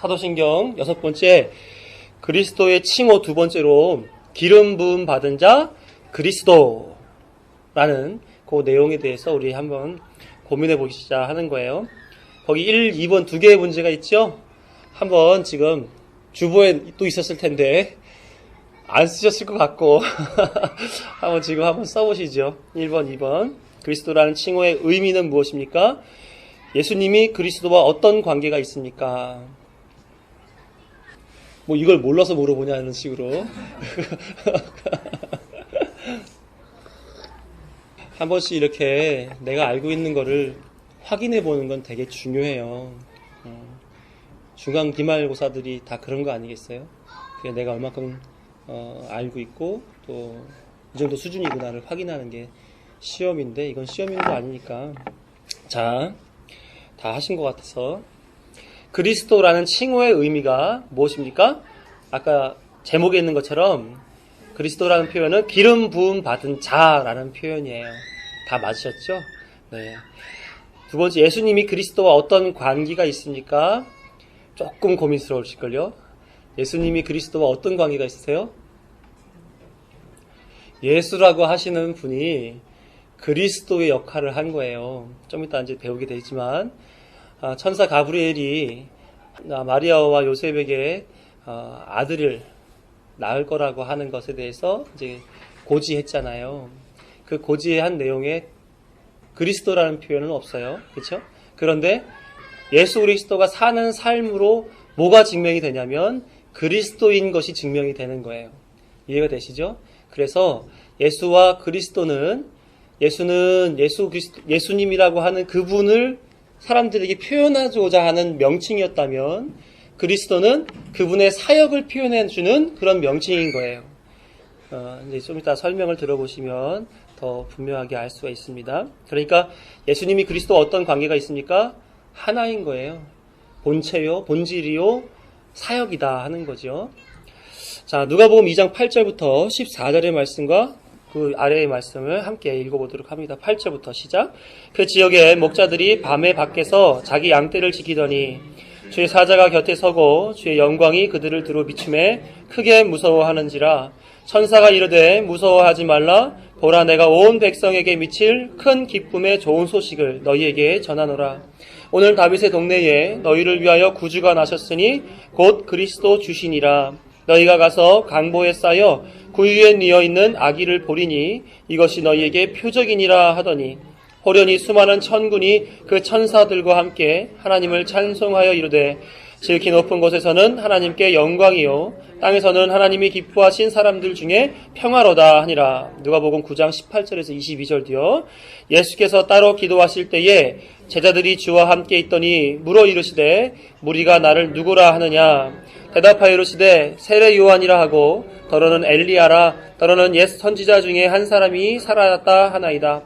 사도신경 6번째, 그리스도의 칭호 2번째로 기름 부음 받은 자 그리스도라는 그 내용에 대해서 우리 한번 고민해 보시자 하는 거예요. 거기 1, 2번 두 개의 문제가 있죠. 한번 지금 주보에 또 있었을 텐데 안 쓰셨을 것 같고 한번 써보시죠. 1번, 2번. 그리스도라는 칭호의 의미는 무엇입니까? 예수님이 그리스도와 어떤 관계가 있습니까? 뭐 이걸 몰라서 물어보냐는 식으로 한 번씩 이렇게 내가 알고 있는 거를 확인해 보는 건 되게 중요해요. 중간 기말고사들이 다 그런 거 아니겠어요? 그냥 내가 얼마큼 알고 있고 또 이 정도 수준이구나를 확인하는 게 시험인데 이건 시험인 거 아니니까. 자, 다 하신 것 같아서 그리스도라는 칭호의 의미가 무엇입니까? 아까 제목에 있는 것처럼 그리스도라는 표현은 기름 부음 받은 자라는 표현이에요. 다 맞으셨죠? 네. 두 번째, 예수님이 그리스도와 어떤 관계가 있습니까? 조금 고민스러우실걸요? 예수님이 그리스도와 어떤 관계가 있으세요? 예수라고 하시는 분이 그리스도의 역할을 한 거예요. 좀 이따 이제 배우게 되지만, 천사 가브리엘이 마리아와 요셉에게 아들을 낳을 거라고 하는 것에 대해서 이제 고지했잖아요. 그 고지한 내용에 그리스도라는 표현은 없어요. 그렇죠? 그런데 예수 그리스도가 사는 삶으로 뭐가 증명이 되냐면 그리스도인 것이 증명이 되는 거예요. 이해가 되시죠? 그래서 예수와 그리스도는 예수님이라고 하는 그분을 사람들에게 표현하고자 하는 명칭이었다면 그리스도는 그분의 사역을 표현해주는 그런 명칭인 거예요. 이제 좀 이따 설명을 들어보시면 더 분명하게 알 수가 있습니다. 그러니까 예수님이 그리스도와 어떤 관계가 있습니까? 하나인 거예요. 본체요, 본질이요, 사역이다 하는 거죠. 자, 누가복음 2장 8절부터 14절의 말씀과 그 아래의 말씀을 함께 읽어보도록 합니다. 8절부터 시작. 그 지역의 목자들이 밤에 밖에서 자기 양떼를 지키더니 주의 사자가 곁에 서고 주의 영광이 그들을 두루 비추매 크게 무서워하는지라. 천사가 이르되 무서워하지 말라. 보라, 내가 온 백성에게 미칠 큰 기쁨의 좋은 소식을 너희에게 전하노라. 오늘 다윗의 동네에 너희를 위하여 구주가 나셨으니 곧 그리스도 주시니라. 너희가 가서 강보에 쌓여 구유에 뉘어 있는 아기를 보리니 이것이 너희에게 표적이니라 하더니 호련히 수많은 천군이 그 천사들과 함께 하나님을 찬송하여 이르되 지극히 높은 곳에서는 하나님께 영광이요 땅에서는 하나님이 기뻐하신 사람들 중에 평화로다 하니라. 누가복음 9장 18절에서 22절도요. 예수께서 따로 기도하실 때에 제자들이 주와 함께 있더니 물어 이르시되 무리가 나를 누구라 하느냐. 대답하여 이르시되 세례 요한이라 하고 더러는 엘리야라 더러는 옛 선지자 중에 한 사람이 살아났다 하나이다.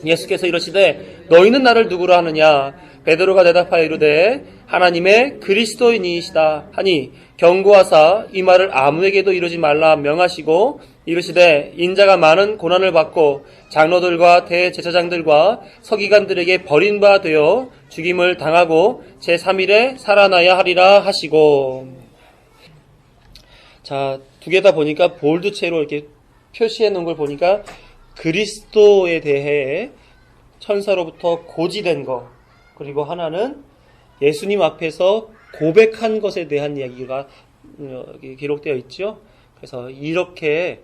예수께서 이르시되 너희는 나를 누구라 하느냐. 베드로가 대답하여 이르되 하나님의 그리스도인이시다 하니 경고하사 이 말을 아무에게도 이르지 말라 명하시고 이르시되 인자가 많은 고난을 받고 장로들과 대제사장들과 서기관들에게 버림바 되어 죽임을 당하고 제3일에 살아나야 하리라 하시고. 자, 두 개 다 보니까 볼드체로 이렇게 표시해 놓은 걸 보니까 그리스도에 대해 천사로부터 고지된 거, 그리고 하나는 예수님 앞에서 고백한 것에 대한 이야기가 기록되어 있죠. 그래서 이렇게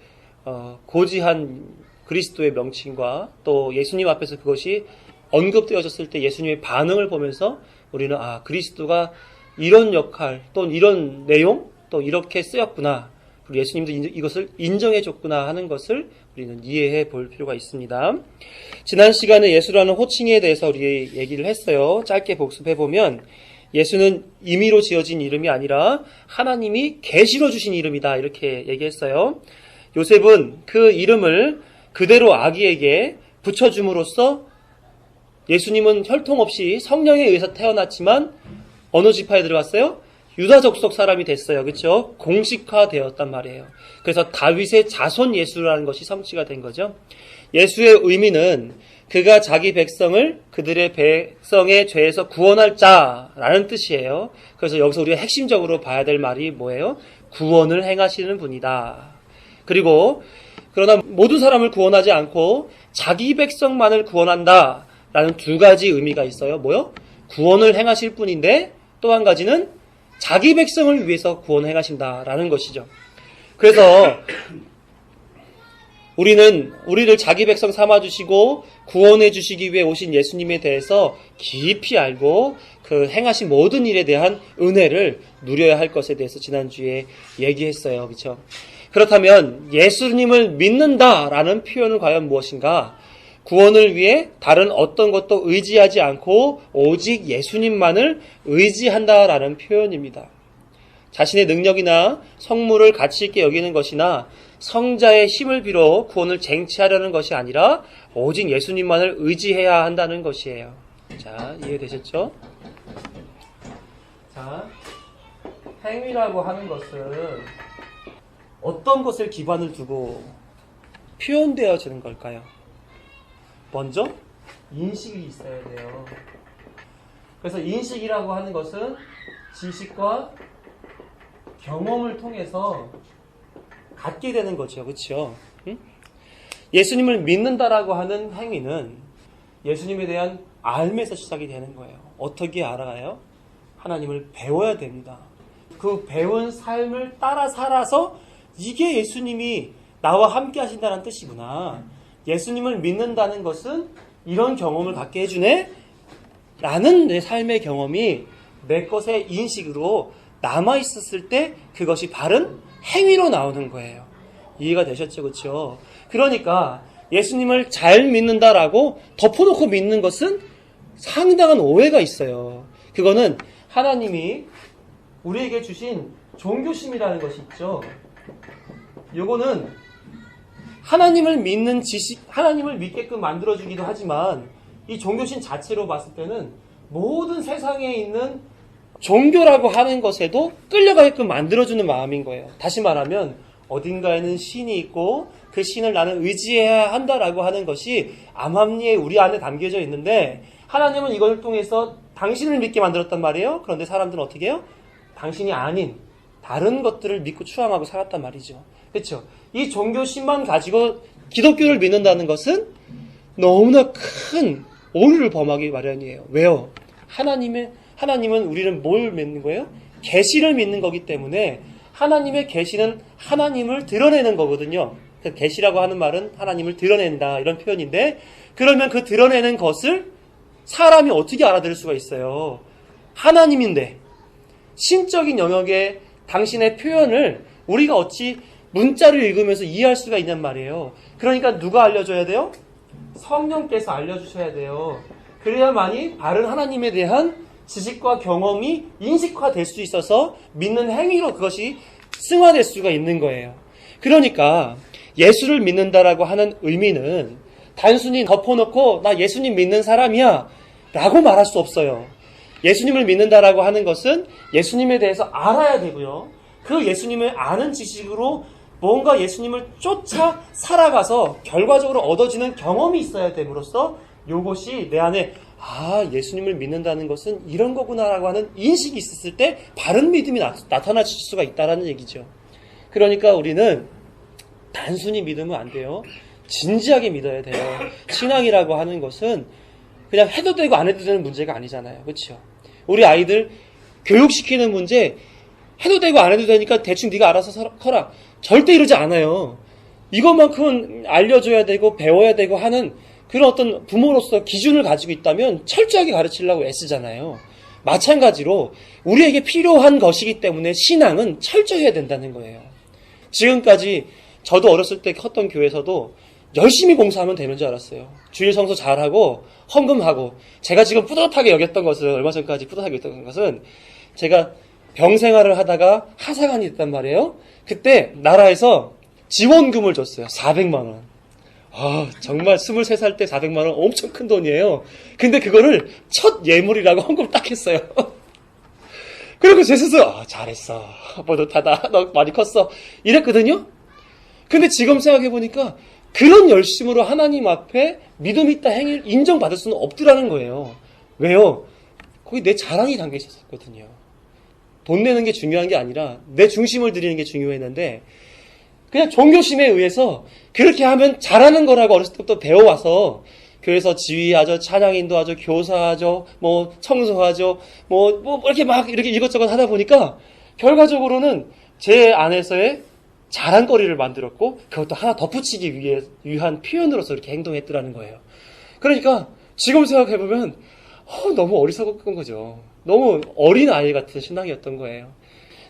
고지한 그리스도의 명칭과 또 예수님 앞에서 그것이 언급되어졌을 때 예수님의 반응을 보면서 우리는 그리스도가 이런 역할 또 이런 내용 또 이렇게 쓰였구나. 그리고 예수님도 이것을 인정해 줬구나 하는 것을 우리는 이해해 볼 필요가 있습니다. 지난 시간에 예수라는 호칭에 대해서 우리 얘기를 했어요. 짧게 복습해 보면 예수는 임의로 지어진 이름이 아니라 하나님이 계시로 주신 이름이다 이렇게 얘기했어요. 요셉은 그 이름을 그대로 아기에게 붙여줌으로써 예수님은 혈통 없이 성령에 의해서 태어났지만 어느 지파에 들어갔어요? 유다 족속 사람이 됐어요. 그렇죠? 공식화되었단 말이에요. 그래서 다윗의 자손 예수라는 것이 성취가 된 거죠. 예수의 의미는 그가 자기 백성을 그들의 백성의 죄에서 구원할 자라는 뜻이에요. 그래서 여기서 우리가 핵심적으로 봐야 될 말이 뭐예요? 구원을 행하시는 분이다. 그리고 그러나 모든 사람을 구원하지 않고 자기 백성만을 구원한다 라는 두 가지 의미가 있어요. 뭐요? 구원을 행하실 분인데 또 한 가지는 자기 백성을 위해서 구원을 행하신다라는 것이죠. 그래서 우리를 자기 백성 삼아주시고 구원해 주시기 위해 오신 예수님에 대해서 깊이 알고 그 행하신 모든 일에 대한 은혜를 누려야 할 것에 대해서 지난주에 얘기했어요. 그렇죠? 그렇다면 예수님을 믿는다라는 표현은 과연 무엇인가? 구원을 위해 다른 어떤 것도 의지하지 않고 오직 예수님만을 의지한다라는 표현입니다. 자신의 능력이나 성물을 가치 있게 여기는 것이나 성자의 힘을 빌어 구원을 쟁취하려는 것이 아니라 오직 예수님만을 의지해야 한다는 것이에요. 자, 이해되셨죠? 자, 행위라고 하는 것은 어떤 것을 기반을 두고 표현되어지는 걸까요? 먼저 인식이 있어야 돼요. 그래서 인식이라고 하는 것은 지식과 경험을 통해서 갖게 되는 거죠. 그렇죠? 예수님을 믿는다라고 하는 행위는 예수님에 대한 알면서 시작이 되는 거예요. 어떻게 알아가요? 하나님을 배워야 됩니다. 그 배운 삶을 따라 살아서 이게 예수님이 나와 함께 하신다는 뜻이구나. 예수님을 믿는다는 것은 이런 경험을 갖게 해주네? 라는 내 삶의 경험이 내 것의 인식으로 남아있었을 때 그것이 바른 행위로 나오는 거예요. 이해가 되셨죠? 그렇죠? 그러니까 예수님을 잘 믿는다라고 덮어놓고 믿는 것은 상당한 오해가 있어요. 그거는 하나님이 우리에게 주신 종교심이라는 것이 있죠. 요거는 하나님을 믿는 지식, 하나님을 믿게끔 만들어주기도 하지만 이 종교심 자체로 봤을 때는 모든 세상에 있는 종교라고 하는 것에도 끌려가게끔 만들어주는 마음인 거예요. 다시 말하면 어딘가에는 신이 있고 그 신을 나는 의지해야 한다라고 하는 것이 암암리에 우리 안에 담겨져 있는데 하나님은 이걸 통해서 당신을 믿게 만들었단 말이에요. 그런데 사람들은 어떻게 해요? 당신이 아닌 다른 것들을 믿고 추앙하고 살았단 말이죠. 그렇죠? 이 종교심만 가지고 기독교를 믿는다는 것은 너무나 큰 오류를 범하기 마련이에요. 왜요? 하나님은 우리를 뭘 믿는 거예요? 계시를 믿는 거기 때문에 하나님의 계시는 하나님을 드러내는 거거든요. 계시라고 하는 말은 하나님을 드러낸다 이런 표현인데 그러면 그 드러내는 것을 사람이 어떻게 알아들을 수가 있어요? 하나님인데 신적인 영역의 당신의 표현을 우리가 어찌 문자를 읽으면서 이해할 수가 있냔 말이에요. 그러니까 누가 알려줘야 돼요? 성령께서 알려주셔야 돼요. 그래야만이 바른 하나님에 대한 지식과 경험이 인식화될 수 있어서 믿는 행위로 그것이 승화될 수가 있는 거예요. 그러니까 예수를 믿는다라고 하는 의미는 단순히 덮어놓고 나 예수님 믿는 사람이야 라고 말할 수 없어요. 예수님을 믿는다라고 하는 것은 예수님에 대해서 알아야 되고요. 그 예수님을 아는 지식으로 뭔가 예수님을 쫓아 살아가서 결과적으로 얻어지는 경험이 있어야 됨으로써 이것이 내 안에 예수님을 믿는다는 것은 이런 거구나라고 하는 인식이 있었을 때 바른 믿음이 나타날 수가 있다는 얘기죠. 그러니까 우리는 단순히 믿으면 안 돼요. 진지하게 믿어야 돼요. 신앙이라고 하는 것은 그냥 해도 되고 안 해도 되는 문제가 아니잖아요. 그렇죠? 우리 아이들 교육시키는 문제 해도 되고 안 해도 되니까 대충 네가 알아서 커라. 절대 이러지 않아요. 이것만큼은 알려줘야 되고 배워야 되고 하는 그런 어떤 부모로서 기준을 가지고 있다면 철저하게 가르치려고 애쓰잖아요. 마찬가지로 우리에게 필요한 것이기 때문에 신앙은 철저해야 된다는 거예요. 지금까지 저도 어렸을 때 컸던 교회에서도 열심히 공사하면 되는 줄 알았어요. 주일 성소 잘하고 헌금하고 제가 지금 뿌듯하게 여겼던 것은 얼마 전까지 뿌듯하게 여겼던 것은 제가 병생활을 하다가 하사관이 됐단 말이에요. 그때 나라에서 지원금을 줬어요. 400만 원. 정말 23살 때 400만 원 엄청 큰 돈이에요. 근데 그거를 첫 예물이라고 헌금 딱 했어요. 그리고 제 스스로 잘했어. 뿌듯하다. 너 많이 컸어. 이랬거든요. 근데 지금 생각해보니까 그런 열심으로 하나님 앞에 믿음 있다 행위를 인정받을 수는 없더라는 거예요. 왜요? 거기 내 자랑이 담겨 있었거든요. 돈 내는 게 중요한 게 아니라 내 중심을 드리는 게 중요했는데 그냥 종교심에 의해서 그렇게 하면 잘하는 거라고 어렸을 때부터 배워와서 교회에서 지휘하죠, 찬양인도하죠, 교사하죠, 뭐 청소하죠, 뭐 이렇게 막 이렇게 이것저것 하다 보니까 결과적으로는 제 안에서의 자랑거리를 만들었고 그것도 하나 덧붙이기 위한 표현으로서 이렇게 행동했더라는 거예요. 그러니까 지금 생각해보면 너무 어리석은 거죠. 너무 어린 아이 같은 신앙이었던 거예요.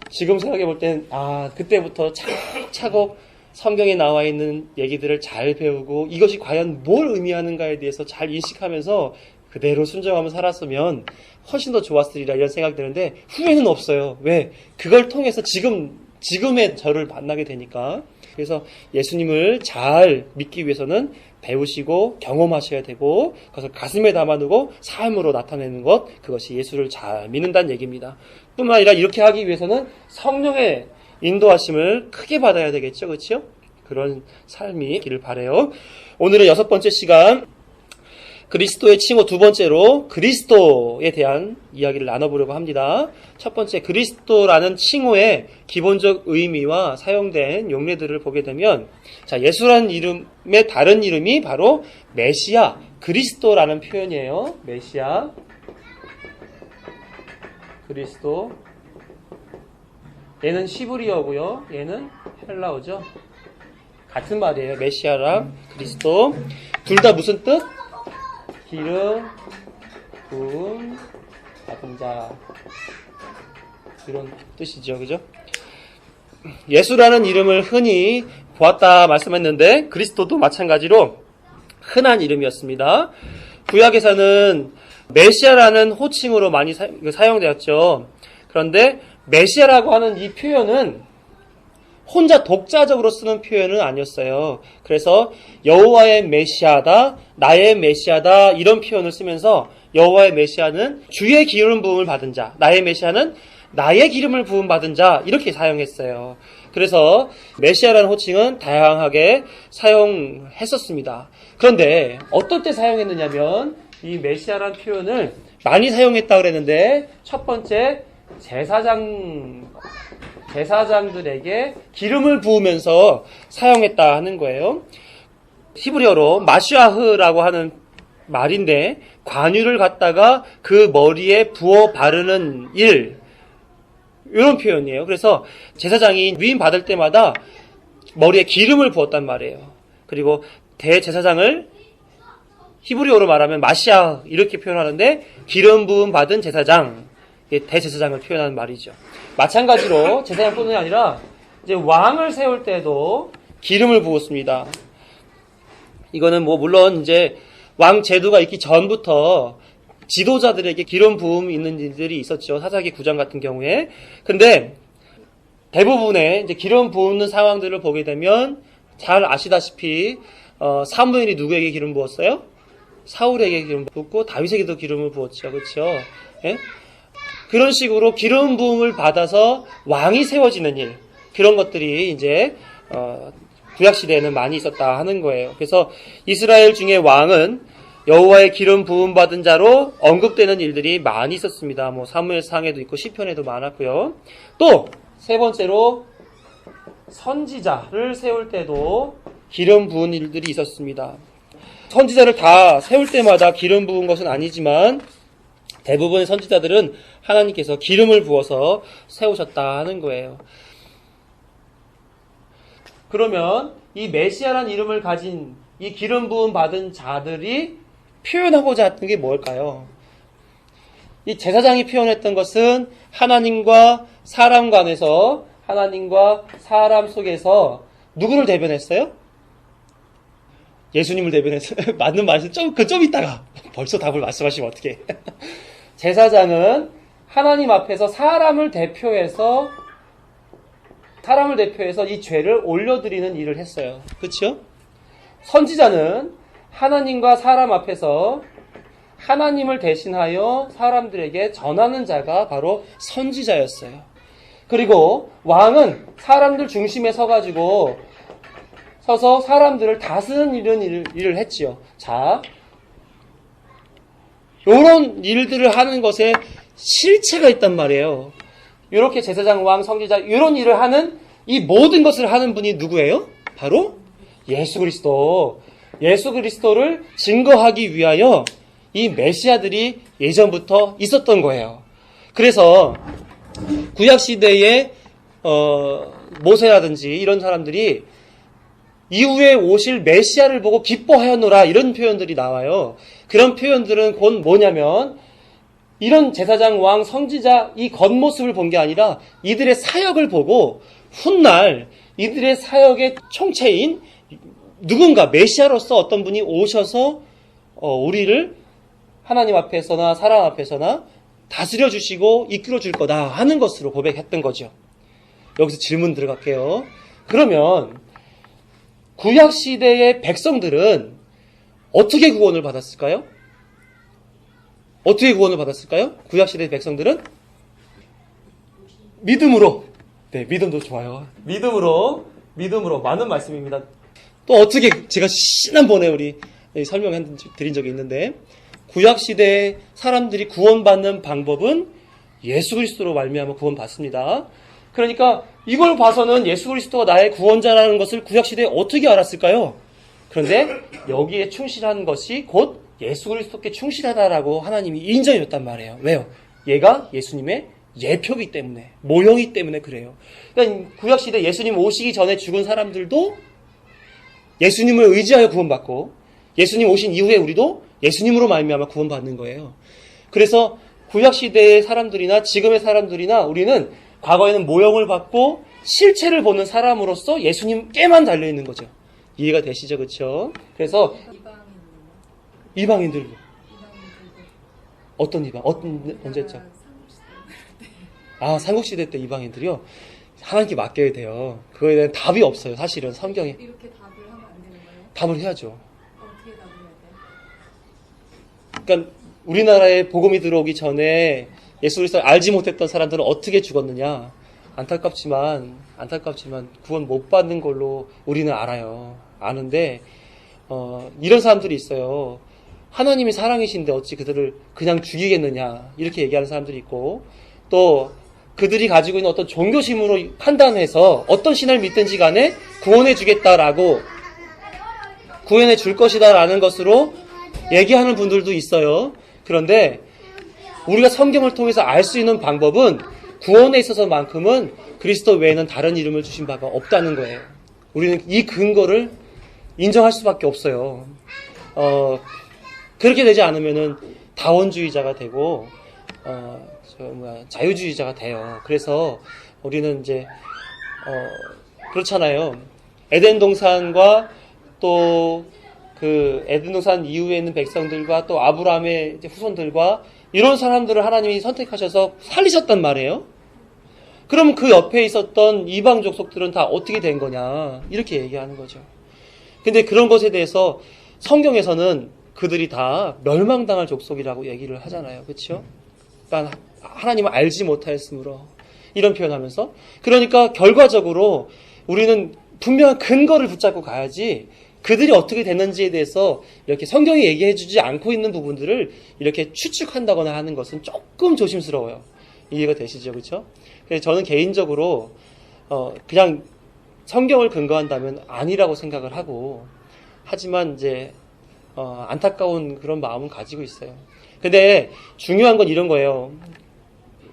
지금 생각해볼 땐 그때부터 차곡차곡 성경에 나와 있는 얘기들을 잘 배우고 이것이 과연 뭘 의미하는가에 대해서 잘 인식하면서 그대로 순종하며 살았으면 훨씬 더 좋았으리라 이런 생각이 드는데 후회는 없어요. 왜? 그걸 통해서 지금의 저를 만나게 되니까. 그래서 예수님을 잘 믿기 위해서는 배우시고 경험하셔야 되고 그것을 가슴에 담아두고 삶으로 나타내는 것, 그것이 예수를 잘 믿는다는 얘기입니다. 뿐만 아니라 이렇게 하기 위해서는 성령의 인도하심을 크게 받아야 되겠죠. 그렇죠? 그런 삶이 있기를 바라요. 오늘은 6번째 시간 그리스도의 칭호, 두 번째로 그리스도에 대한 이야기를 나눠보려고 합니다. 첫 번째, 그리스도라는 칭호의 기본적 의미와 사용된 용례들을 보게 되면, 예수라는 이름의 다른 이름이 바로 메시아, 그리스도라는 표현이에요. 메시아, 그리스도. 얘는 시브리어고요. 얘는 헬라어죠. 같은 말이에요. 메시아랑 그리스도. 둘 다 무슨 뜻? 기름 부음 받은 자, 이런 뜻이죠. 그죠? 예수라는 이름을 흔히 보았다 말씀했는데 그리스도도 마찬가지로 흔한 이름이었습니다. 구약에서는 메시아라는 호칭으로 많이 사용되었죠. 그런데 메시아라고 하는 이 표현은 혼자 독자적으로 쓰는 표현은 아니었어요. 그래서 여호와의 메시아다, 나의 메시아다 이런 표현을 쓰면서 여호와의 메시아는 주의 기름 부음을 받은 자, 나의 메시아는 나의 기름을 부음 받은 자 이렇게 사용했어요. 그래서 메시아라는 호칭은 다양하게 사용했었습니다. 그런데 어떨 때 사용했느냐면 이 메시아라는 표현을 많이 사용했다고 그랬는데 첫 번째 제사장들에게 기름을 부으면서 사용했다 하는 거예요. 히브리어로 마슈아흐라고 하는 말인데 관유를 갖다가 그 머리에 부어 바르는 일, 이런 표현이에요. 그래서 제사장이 위임 받을 때마다 머리에 기름을 부었단 말이에요. 그리고 대제사장을 히브리어로 말하면 마시아 이렇게 표현하는데 기름 부음 받은 제사장, 대제사장을 표현하는 말이죠. 마찬가지로 제사장뿐만 아니라 이제 왕을 세울 때도 기름을 부었습니다. 이거는 물론 이제 왕 제도가 있기 전부터 지도자들에게 기름 부음 있는 일들이 있었죠. 사사기 9장 같은 경우에. 근데 대부분의 이제 기름 부는 상황들을 보게 되면 잘 아시다시피 사무엘이 누구에게 기름 부었어요? 사울에게 기름 부었고 다윗에게도 기름을 부었죠. 그렇죠? 예? 그런 식으로 기름 부음을 받아서 왕이 세워지는 일, 그런 것들이 이제 구약 시대에는 많이 있었다 하는 거예요. 그래서 이스라엘 중에 왕은 여호와의 기름 부음 받은 자로 언급되는 일들이 많이 있었습니다. 사무엘상에도 있고 시편에도 많았고요. 또 세 번째로 선지자를 세울 때도 기름 부은 일들이 있었습니다. 선지자를 다 세울 때마다 기름 부은 것은 아니지만 대부분의 선지자들은 하나님께서 기름을 부어서 세우셨다 하는 거예요. 그러면 이 메시아라는 이름을 가진 이 기름 부음 받은 자들이 표현하고자 했던 게 뭘까요? 이 제사장이 표현했던 것은 하나님과 사람 간에서, 하나님과 사람 속에서 누구를 대변했어요? 예수님을 대변했어요. 맞는 말씀 좀 이따가 벌써 답을 말씀하시면 어떡해. 제사장은 하나님 앞에서 사람을 대표해서 이 죄를 올려드리는 일을 했어요. 그렇죠? 선지자는 하나님과 사람 앞에서 하나님을 대신하여 사람들에게 전하는 자가 바로 선지자였어요. 그리고 왕은 사람들 중심에 서가지고 서서 사람들을 다스리는 일을 했지요. 자, 요런 일들을 하는 것에 실체가 있단 말이에요. 이렇게 제사장, 왕, 선지자 이런 일을 하는 이 모든 것을 하는 분이 누구예요? 바로 예수 그리스도. 예수 그리스도를 증거하기 위하여 이 메시아들이 예전부터 있었던 거예요. 그래서 구약시대에 모세라든지 이런 사람들이 이후에 오실 메시아를 보고 기뻐하였노라 이런 표현들이 나와요. 그런 표현들은 곧 뭐냐면 이런 제사장, 왕, 선지자 이 겉모습을 본 게 아니라 이들의 사역을 보고 훗날 이들의 사역의 총체인 누군가 메시아로서 어떤 분이 오셔서 우리를 하나님 앞에서나 사람 앞에서나 다스려 주시고 이끌어 줄 거다 하는 것으로 고백했던 거죠. 여기서 질문 들어갈게요. 그러면 구약 시대의 백성들은 어떻게 구원을 받았을까요? 어떻게 구원을 받았을까요? 구약 시대의 백성들은 믿음으로. 네, 믿음도 좋아요. 믿음으로 맞는 말씀입니다. 또 어떻게 제가 지난번에 우리 설명해 드린 적이 있는데 구약 시대의 사람들이 구원받는 방법은 예수 그리스도로 말미암아 구원받습니다. 그러니까 이걸 봐서는 예수 그리스도가 나의 구원자라는 것을 구약 시대에 어떻게 알았을까요? 그런데 여기에 충실한 것이 곧 예수 그리스도께 충실하다라고 하나님이 인정해 줬단 말이에요. 왜요? 얘가 예수님의 예표이기 때문에, 모형이기 때문에 그래요. 그러니까 구약 시대 예수님 오시기 전에 죽은 사람들도 예수님을 의지하여 구원받고 예수님 오신 이후에 우리도 예수님으로 말미암아 구원받는 거예요. 그래서 구약 시대의 사람들이나 지금의 사람들이나 우리는 과거에는 모형을 받고 실체를 보는 사람으로서 예수님께만 달려있는 거죠. 이해가 되시죠? 그렇죠? 그래서 이방인들도 어떤 이방? 언제 했죠? 삼국시대 때 이방인들이요? 하나님께 맡겨야 돼요. 그거에 대한 답이 없어요. 사실은 성경에. 이렇게 답을 하면 안 되는 거예요? 답을 해야죠. 어떻게 답을 해야 돼요? 그러니까 우리나라에 복음이 들어오기 전에 예수 그리스도를 알지 못했던 사람들은 어떻게 죽었느냐? 안타깝지만 구원 못 받는 걸로 우리는 알아요. 아는데 이런 사람들이 있어요. 하나님이 사랑이신데 어찌 그들을 그냥 죽이겠느냐 이렇게 얘기하는 사람들이 있고 또 그들이 가지고 있는 어떤 종교심으로 판단해서 어떤 신을 믿든지 간에 구원해 주겠다라고 구원해 줄 것이다라는 것으로 얘기하는 분들도 있어요. 그런데 우리가 성경을 통해서 알 수 있는 방법은 구원에 있어서만큼은 그리스도 외에는 다른 이름을 주신 바가 없다는 거예요. 우리는 이 근거를 인정할 수밖에 없어요. 그렇게 되지 않으면은 다원주의자가 되고 자유주의자가 돼요. 그래서 우리는 이제 그렇잖아요. 에덴 동산과 또 그 에덴 동산 이후에 있는 백성들과 또 아브라함의 이제 후손들과 이런 사람들을 하나님이 선택하셔서 살리셨단 말이에요. 그럼 그 옆에 있었던 이방 족속들은 다 어떻게 된 거냐 이렇게 얘기하는 거죠. 근데 그런 것에 대해서 성경에서는 그들이 다 멸망당할 족속이라고 얘기를 하잖아요. 그렇죠? 그러니까 하나님을 알지 못하였으므로 이런 표현하면서 그러니까 결과적으로 우리는 분명한 근거를 붙잡고 가야지 그들이 어떻게 됐는지에 대해서 이렇게 성경이 얘기해 주지 않고 있는 부분들을 이렇게 추측한다거나 하는 것은 조금 조심스러워요. 이해가 되시죠? 그렇죠? 그래서 저는 개인적으로 그냥 성경을 근거한다면 아니라고 생각을 하고 하지만 이제 안타까운 그런 마음은 가지고 있어요. 근데 중요한 건 이런 거예요.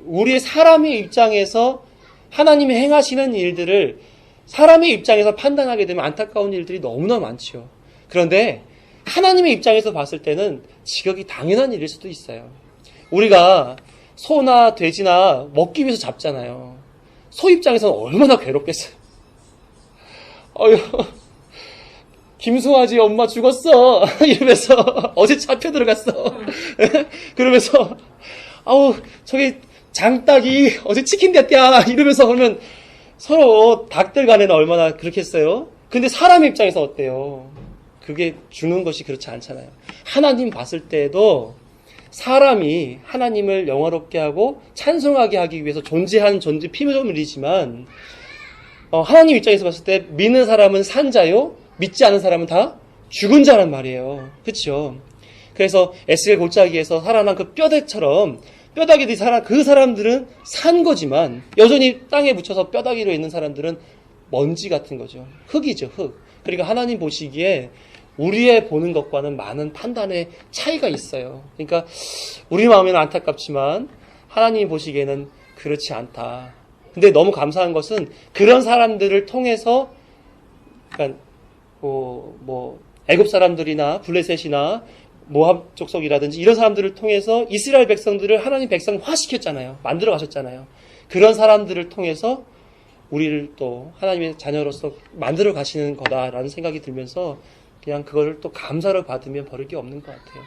우리 사람의 입장에서 하나님이 행하시는 일들을 사람의 입장에서 판단하게 되면 안타까운 일들이 너무나 많죠. 그런데 하나님의 입장에서 봤을 때는 지극히 당연한 일일 수도 있어요. 우리가 소나 돼지나 먹기 위해서 잡잖아요. 소 입장에서는 얼마나 괴롭겠어요. 김수아지 엄마 죽었어 이러면서 어제 잡혀 들어갔어 그러면서 저기 장닭이 어제 치킨 됐대야 이러면서 그러면 서로 닭들 간에는 얼마나 그렇겠어요. 근데 사람 입장에서 어때요? 그게 주는 것이 그렇지 않잖아요. 하나님 봤을 때도 사람이 하나님을 영화롭게 하고 찬송하게 하기 위해서 존재하는 존재 피조물이지만 하나님 입장에서 봤을 때 믿는 사람은 산자요 믿지 않은 사람은 다 죽은 자란 말이에요. 그렇죠? 그래서 에스겔 골짜기에서 살아난 그 뼈대처럼 뼈다귀들이 그 사람들은 산 거지만 여전히 땅에 묻혀서 뼈다귀로 있는 사람들은 먼지 같은 거죠. 흙이죠, 흙. 그러니까 하나님 보시기에 우리의 보는 것과는 많은 판단의 차이가 있어요. 그러니까 우리 마음에는 안타깝지만 하나님이 보시기에는 그렇지 않다. 근데 너무 감사한 것은 그런 사람들을 통해서 그러니까 애굽 사람들이나 블레셋이나 모압 족속이라든지 이런 사람들을 통해서 이스라엘 백성들을 하나님 백성화시켰잖아요. 만들어 가셨잖아요. 그런 사람들을 통해서 우리를 또 하나님의 자녀로서 만들어 가시는 거다라는 생각이 들면서 그냥 그거를 또 감사로 받으면 버릴 게 없는 것 같아요.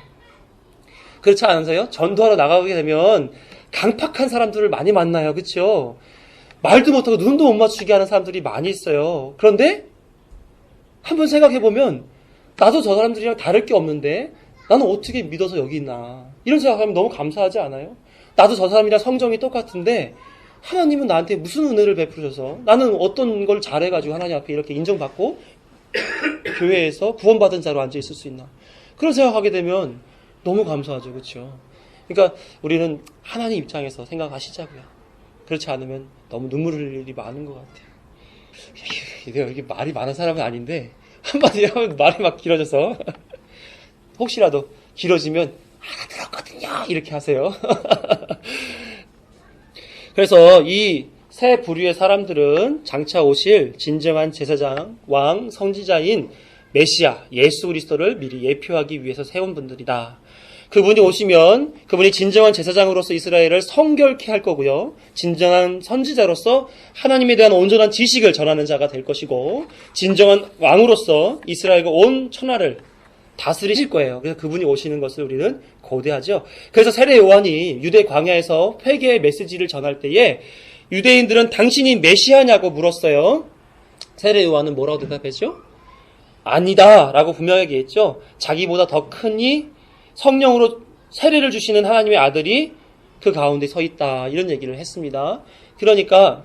그렇지 않으세요? 전도하러 나가게 되면 강팍한 사람들을 많이 만나요. 그렇죠? 말도 못하고 눈도 못 맞추게 하는 사람들이 많이 있어요. 그런데 한번 생각해보면 나도 저 사람들이랑 다를 게 없는데 나는 어떻게 믿어서 여기 있나. 이런 생각하면 너무 감사하지 않아요? 나도 저 사람이랑 성정이 똑같은데 하나님은 나한테 무슨 은혜를 베푸셔서 나는 어떤 걸 잘해가지고 하나님 앞에 이렇게 인정받고 교회에서 구원받은 자로 앉아있을 수 있나. 그런 생각하게 되면 너무 감사하죠. 그렇죠? 그러니까 우리는 하나님 입장에서 생각하시자고요. 그렇지 않으면 너무 눈물 흘릴 일이 많은 것 같아요. 이게 말이 많은 사람은 아닌데 한마디 하면 말이 막 길어져서 혹시라도 길어지면 알아들었거든요 이렇게 하세요. 그래서 이 세 부류의 사람들은 장차 오실 진정한 제사장, 왕, 선지자인 메시아, 예수 그리스도를 미리 예표하기 위해서 세운 분들이다. 그분이 오시면 그분이 진정한 제사장으로서 이스라엘을 성결케 할 거고요. 진정한 선지자로서 하나님에 대한 온전한 지식을 전하는 자가 될 것이고 진정한 왕으로서 이스라엘과 온 천하를 다스리실 거예요. 그래서 그분이 오시는 것을 우리는 고대하죠. 그래서 세례 요한이 유대 광야에서 회개의 메시지를 전할 때에 유대인들은 당신이 메시아냐고 물었어요. 세례 요한은 뭐라고 대답했죠? 아니다 라고 분명하게 했죠. 자기보다 더 크니 성령으로 세례를 주시는 하나님의 아들이 그 가운데 서 있다. 이런 얘기를 했습니다. 그러니까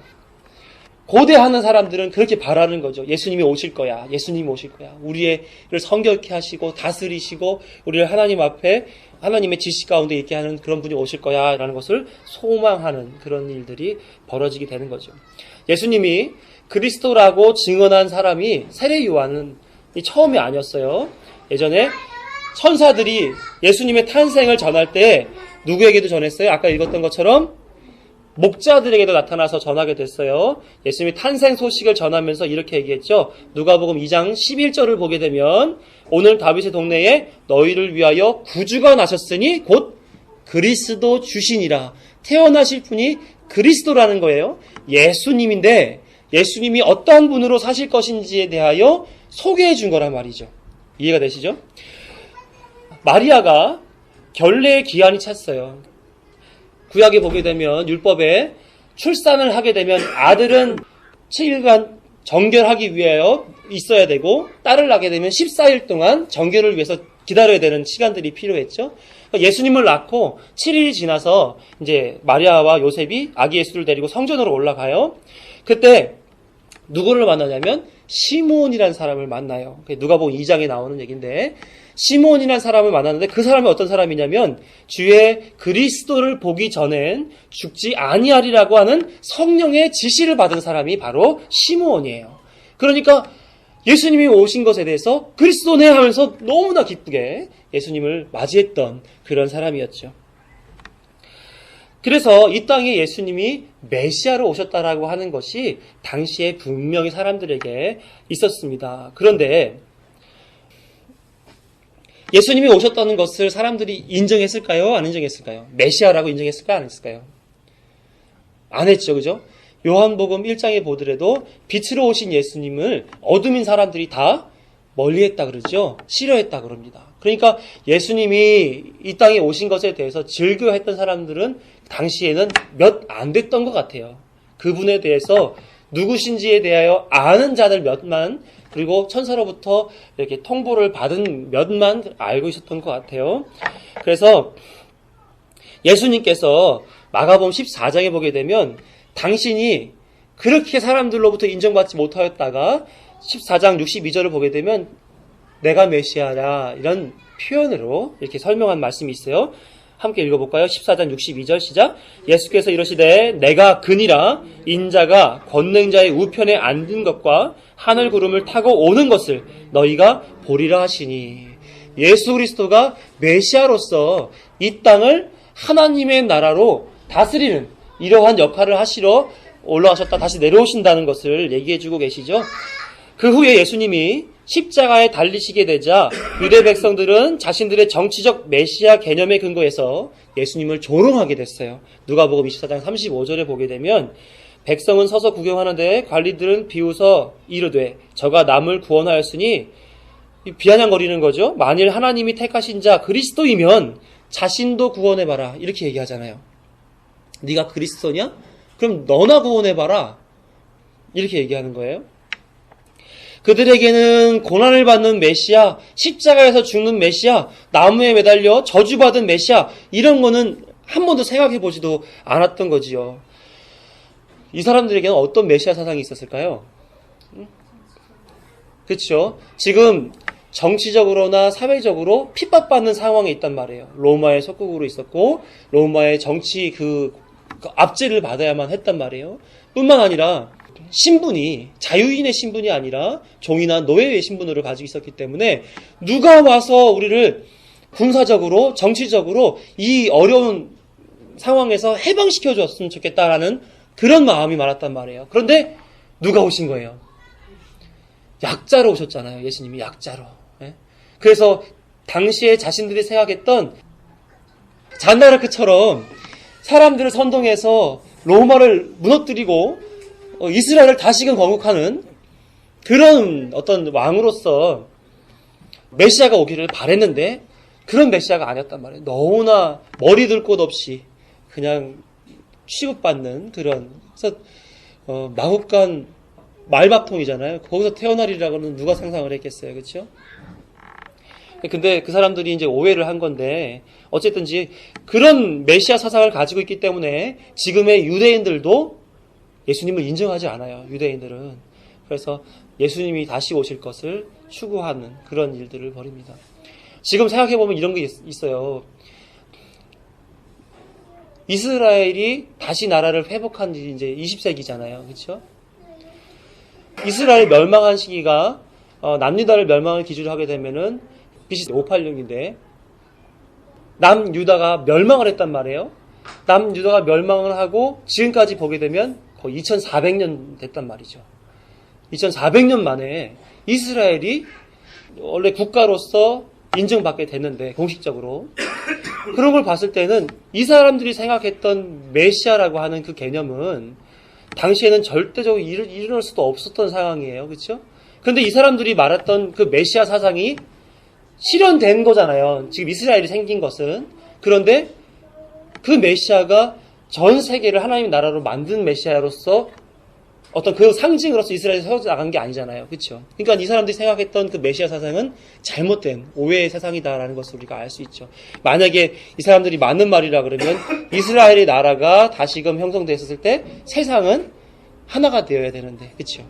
고대하는 사람들은 그렇게 바라는 거죠. 예수님이 오실 거야. 예수님이 오실 거야. 우리를 성결케 하시고 다스리시고 우리를 하나님 앞에 하나님의 지식 가운데 있게 하는 그런 분이 오실 거야 라는 것을 소망하는 그런 일들이 벌어지게 되는 거죠. 예수님이 그리스도라고 증언한 사람이 세례 요한은 처음이 아니었어요. 예전에 천사들이 예수님의 탄생을 전할 때 누구에게도 전했어요? 아까 읽었던 것처럼 목자들에게도 나타나서 전하게 됐어요. 예수님의 탄생 소식을 전하면서 이렇게 얘기했죠. 누가복음 2장 11절을 보게 되면 오늘 다윗의 동네에 너희를 위하여 구주가 나셨으니 곧 그리스도 주시니라. 태어나실 분이 그리스도라는 거예요. 예수님인데 예수님이 어떠한 분으로 사실 것인지에 대하여 소개해 준 거란 말이죠. 이해가 되시죠? 마리아가 결례의 기한이 찼어요. 구약에 보게 되면 율법에 출산을 하게 되면 아들은 7일간 정결하기 위하여 있어야 되고 딸을 낳게 되면 14일 동안 정결을 위해서 기다려야 되는 시간들이 필요했죠. 예수님을 낳고 7일이 지나서 이제 마리아와 요셉이 아기 예수를 데리고 성전으로 올라가요. 그때 누구를 만나냐면 시므온이라는 사람을 만나요. 누가복음 2장에 나오는 얘기인데 시므온이라는 사람을 만났는데 그 사람이 어떤 사람이냐면 주의 그리스도를 보기 전엔 죽지 아니하리라고 하는 성령의 지시를 받은 사람이 바로 시므온이에요. 그러니까 예수님이 오신 것에 대해서 그리스도네 하면서 너무나 기쁘게 예수님을 맞이했던 그런 사람이었죠. 그래서 이 땅에 예수님이 메시아로 오셨다라고 하는 것이 당시에 분명히 사람들에게 있었습니다. 그런데 예수님이 오셨다는 것을 사람들이 인정했을까요? 안 인정했을까요? 메시아라고 인정했을까요? 안 했을까요? 안 했죠. 그죠? 요한복음 1장에 보더라도 빛으로 오신 예수님을 어둠인 사람들이 다 멀리했다 그러죠. 싫어했다 그럽니다. 그러니까 예수님이 이 땅에 오신 것에 대해서 즐겨했던 사람들은 당시에는 몇 안 됐던 것 같아요. 그분에 대해서 누구신지에 대하여 아는 자들 몇만 그리고 천사로부터 이렇게 통보를 받은 몇만 알고 있었던 것 같아요. 그래서 예수님께서 마가복음 14장에 보게 되면 당신이 그렇게 사람들로부터 인정받지 못하였다가 14장 62절을 보게 되면 내가 메시아라 이런 표현으로 이렇게 설명한 말씀이 있어요. 함께 읽어볼까요? 14장 62절 시작. 예수께서 이러시되 내가 그니라 인자가 권능자의 우편에 앉은 것과 하늘 구름을 타고 오는 것을 너희가 보리라 하시니, 예수 그리스도가 메시아로서 이 땅을 하나님의 나라로 다스리는 이러한 역할을 하시러 올라가셨다 다시 내려오신다는 것을 얘기해주고 계시죠. 그 후에 예수님이 십자가에 달리시게 되자 유대 백성들은 자신들의 정치적 메시아 개념에 근거해서 예수님을 조롱하게 됐어요. 누가복음 24장 35절에 보게 되면 백성은 서서 구경하는데 관리들은 비웃어 이르되 저가 남을 구원하였으니, 비아냥거리는 거죠. 만일 하나님이 택하신 자 그리스도이면 자신도 구원해봐라 이렇게 얘기하잖아요. 네가 그리스도냐? 그럼 너나 구원해봐라 이렇게 얘기하는 거예요. 그들에게는 고난을 받는 메시아, 십자가에서 죽는 메시아, 나무에 매달려 저주받은 메시아 이런 거는 한 번도 생각해 보지도 않았던 거지요. 이 사람들에게는 어떤 메시아 사상이 있었을까요? 그렇죠. 지금 정치적으로나 사회적으로 핍박받는 상황에 있단 말이에요. 로마의 속국으로 있었고 로마의 정치 그 압제를 받아야만 했단 말이에요. 뿐만 아니라 신분이 자유인의 신분이 아니라 종이나 노예의 신분을 가지고 있었기 때문에 누가 와서 우리를 군사적으로 정치적으로 이 어려운 상황에서 해방시켜 줬으면 좋겠다라는 그런 마음이 많았단 말이에요. 그런데 누가 오신 거예요? 약자로 오셨잖아요. 예수님이 약자로. 그래서 당시에 자신들이 생각했던 잔나르크처럼 사람들을 선동해서 로마를 무너뜨리고 이스라엘을 다시금 건국하는 그런 어떤 왕으로서 메시아가 오기를 바랬는데 그런 메시아가 아니었단 말이에요. 너무나 머리 들 곳 없이 그냥 취급받는 그런, 그래서 마국간 말밥통이잖아요. 거기서 태어나리라고는 누가 상상을 했겠어요. 그렇죠? 근데 그 사람들이 이제 오해를 한 건데 어쨌든지 그런 메시아 사상을 가지고 있기 때문에 지금의 유대인들도 예수님을 인정하지 않아요. 유대인들은. 그래서 예수님이 다시 오실 것을 추구하는 그런 일들을 벌입니다. 지금 생각해보면 이런 게 있어요. 이스라엘이 다시 나라를 회복한 지 이제 20세기잖아요. 그렇죠? 이스라엘 멸망한 시기가 남유다를 멸망을 기준으로 하게 되면은 BC 586인데 남유다가 멸망을 했단 말이에요. 남유다가 멸망을 하고 지금까지 보게 되면 거의 2400년 됐단 말이죠. 2400년 만에 이스라엘이 원래 국가로서 인정받게 됐는데 공식적으로 그런 걸 봤을 때는 이 사람들이 생각했던 메시아라고 하는 그 개념은 당시에는 절대적으로 일어날 수도 없었던 상황이에요. 그렇죠? 그런데 이 사람들이 말했던 그 메시아 사상이 실현된 거잖아요. 지금 이스라엘이 생긴 것은. 그런데 그 메시아가 전 세계를 하나님의 나라로 만든 메시아로서 어떤 그 상징으로서 이스라엘이 세워져 나간 게 아니잖아요. 그렇죠? 그러니까 이 사람들이 생각했던 그 메시아 사상은 잘못된 오해의 사상이다라는 것을 우리가 알 수 있죠. 만약에 이 사람들이 맞는 말이라 그러면 이스라엘의 나라가 다시금 형성됐을 때 세상은 하나가 되어야 되는데, 그렇죠?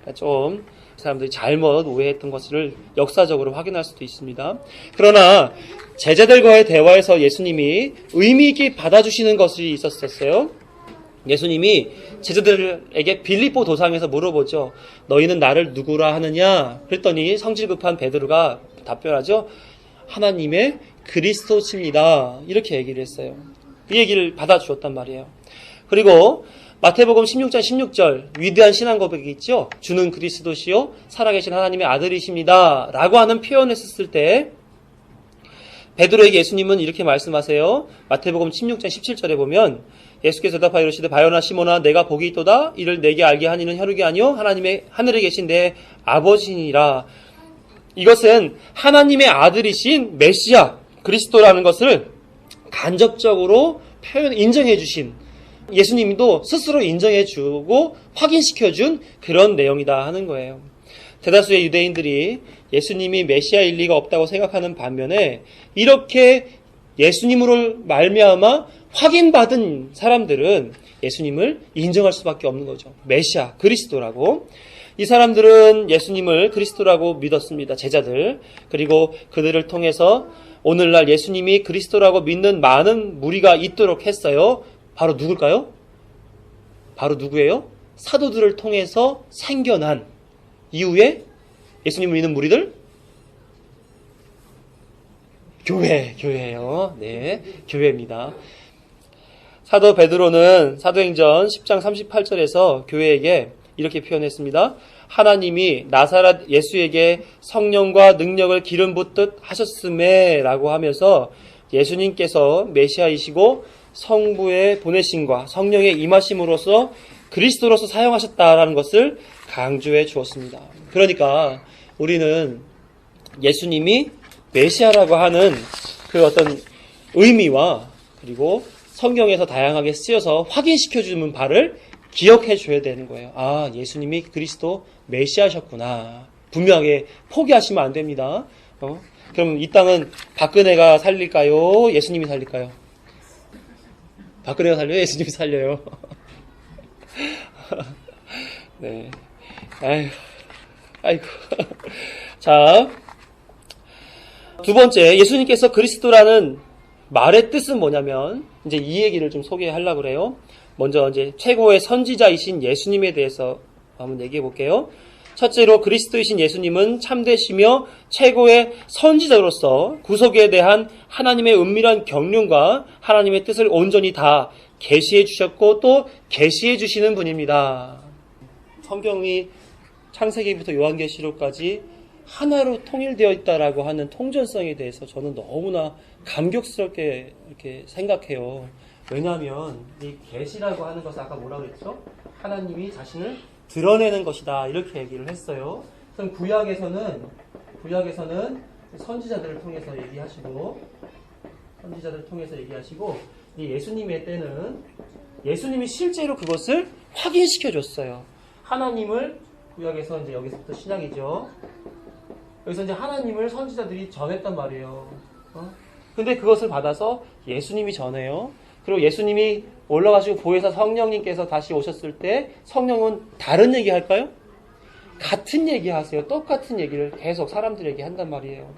그러니까 좀 사람들이 잘못 오해했던 것을 역사적으로 확인할 수도 있습니다. 그러나 제자들과의 대화에서 예수님이 의미 있게 받아주시는 것이 있었어요. 예수님이 제자들에게 빌립보 도상에서 물어보죠. 너희는 나를 누구라 하느냐? 그랬더니 성질 급한 베드로가 답변하죠. 하나님의 그리스도십니다. 이렇게 얘기를 했어요. 이 얘기를 받아주었단 말이에요. 그리고 마태복음 16장 16절 위대한 신앙 고백이 있죠. 주는 그리스도시요 살아계신 하나님의 아들이십니다. 라고 하는 표현을 썼을 때 베드로에게 예수님은 이렇게 말씀하세요. 마태복음 16장 17절에 보면 예수께서 대답하여 이르시되 바요나 시몬아 내가 복이 있도다. 이를 내게 알게 하니는 혈육이 아니요 하나님의 하늘에 계신 내 아버지니라. 이것은 하나님의 아들이신 메시아 그리스도라는 것을 간접적으로 인정해 주신 예수님도 스스로 인정해 주고 확인시켜 준 그런 내용이다 하는 거예요. 대다수의 유대인들이 예수님이 메시아일 리가 없다고 생각하는 반면에 이렇게 예수님으로 말미암아 확인받은 사람들은 예수님을 인정할 수밖에 없는 거죠. 메시아, 그리스도라고. 이 사람들은 예수님을 그리스도라고 믿었습니다. 제자들. 그리고 그들을 통해서 오늘날 예수님이 그리스도라고 믿는 많은 무리가 있도록 했어요. 바로 누굴까요? 바로 누구예요? 사도들을 통해서 생겨난 이후에 예수님을 믿는 무리들? 교회예요. 네, 교회입니다. 사도 베드로는 사도행전 10장 38절에서 교회에게 이렇게 표현했습니다. 하나님이 나사렛 예수에게 성령과 능력을 기름 붓듯 하셨음에 라고 하면서 예수님께서 메시아이시고 성부의 보내심과 성령의 임하심으로써 그리스도로서 사용하셨다라는 것을 강조해 주었습니다. 그러니까 우리는 예수님이 메시아라고 하는 그 어떤 의미와 그리고 성경에서 다양하게 쓰여서 확인시켜 주는 바를 기억해 줘야 되는 거예요. 아, 예수님이 그리스도 메시아셨구나. 분명하게 포기하시면 안 됩니다. 그럼 이 땅은 박근혜가 살릴까요? 예수님이 살릴까요? 박근혜가 살려요? 예수님이 살려요? 네. 아이고. 자, 두 번째, 예수님께서 그리스도라는 말의 뜻은 뭐냐면, 이제 이 얘기를 좀 소개하려고 그래요. 먼저 이제 최고의 선지자이신 예수님에 대해서 한번 얘기해 볼게요. 첫째로 그리스도이신 예수님은 참되시며 최고의 선지자로서 구속에 대한 하나님의 은밀한 경륜과 하나님의 뜻을 온전히 다 계시해 주셨고 또 계시해 주시는 분입니다. 성경이 창세기부터 요한계시록까지 하나로 통일되어 있다라고 하는 통전성에 대해서 저는 너무나 감격스럽게 이렇게 생각해요. 왜냐하면 이 계시라고 하는 것은 아까 뭐라고 그랬죠? 하나님이 자신을 드러내는 것이다 이렇게 얘기를 했어요. 그럼 구약에서는 선지자들을 통해서 얘기하시고 이 예수님의 때는 예수님이 실제로 그것을 확인시켜 줬어요. 하나님을 구약에서 이제 여기서부터 시작이죠. 여기서 이제 하나님을 선지자들이 전했단 말이에요. 근데 그것을 받아서 예수님이 전해요. 그리고 예수님이 올라가시고 보혜사 성령님께서 다시 오셨을 때 성령은 다른 얘기 할까요? 같은 얘기 하세요. 똑같은 얘기를 계속 사람들에게 한단 말이에요.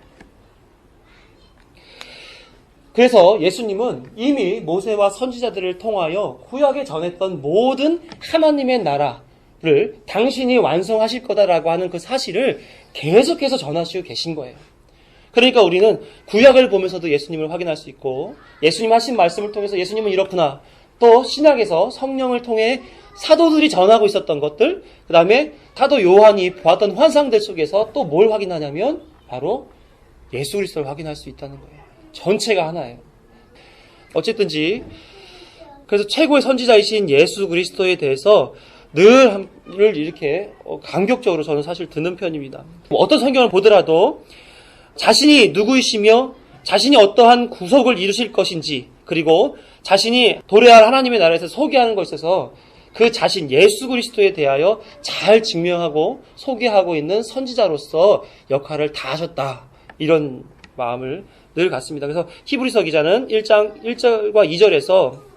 그래서 예수님은 이미 모세와 선지자들을 통하여 구약에 전했던 모든 하나님의 나라를 당신이 완성하실 거다라고 하는 그 사실을 계속해서 전하시고 계신 거예요. 그러니까 우리는 구약을 보면서도 예수님을 확인할 수 있고 예수님 하신 말씀을 통해서 예수님은 이렇구나. 또 신약에서 성령을 통해 사도들이 전하고 있었던 것들, 그 다음에 사도 요한이 보았던 환상들 속에서 또 뭘 확인하냐면 바로 예수 그리스도를 확인할 수 있다는 거예요. 전체가 하나예요. 어쨌든지 그래서 최고의 선지자이신 예수 그리스도에 대해서 늘 이렇게 감격적으로 저는 사실 듣는 편입니다. 어떤 성경을 보더라도 자신이 누구이시며 자신이 어떠한 구속을 이루실 것인지 그리고 자신이 도래할 하나님의 나라에서 소개하는 것에 있어서 그 자신 예수 그리스도에 대하여 잘 증명하고 소개하고 있는 선지자로서 역할을 다 하셨다. 이런 마음을 늘 갖습니다. 그래서 히브리서 기자는 1장 1절과 2절에서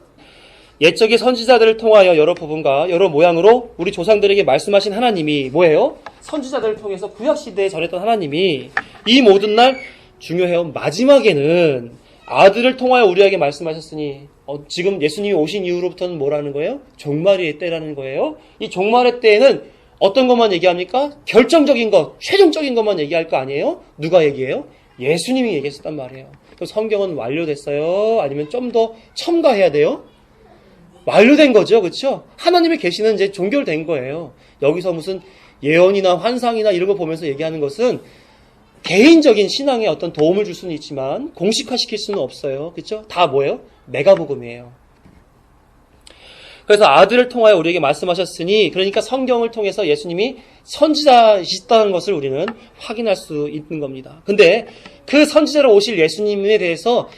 옛적의 선지자들을 통하여 여러 부분과 여러 모양으로 우리 조상들에게 말씀하신 하나님이 뭐예요? 선지자들을 통해서 구약시대에 전했던 하나님이 이 모든 날 중요해요. 마지막에는 아들을 통하여 우리에게 말씀하셨으니 지금 예수님이 오신 이후로부터는 뭐라는 거예요? 종말의 때라는 거예요. 이 종말의 때에는 어떤 것만 얘기합니까? 결정적인 것, 최종적인 것만 얘기할 거 아니에요? 누가 얘기해요? 예수님이 얘기했었단 말이에요. 그럼 성경은 완료됐어요? 아니면 좀 더 첨가해야 돼요? 완료된 거죠. 그렇죠? 하나님의 계시는 이제 종결된 거예요. 여기서 무슨 예언이나 환상이나 이런 거 보면서 얘기하는 것은 개인적인 신앙에 어떤 도움을 줄 수는 있지만 공식화시킬 수는 없어요. 그렇죠? 다 뭐예요? 메가복음이에요. 그래서 아들을 통하여 우리에게 말씀하셨으니 그러니까 성경을 통해서 예수님이 선지자이시다는 것을 우리는 확인할 수 있는 겁니다. 근데 그 선지자로 오실 예수님에 대해서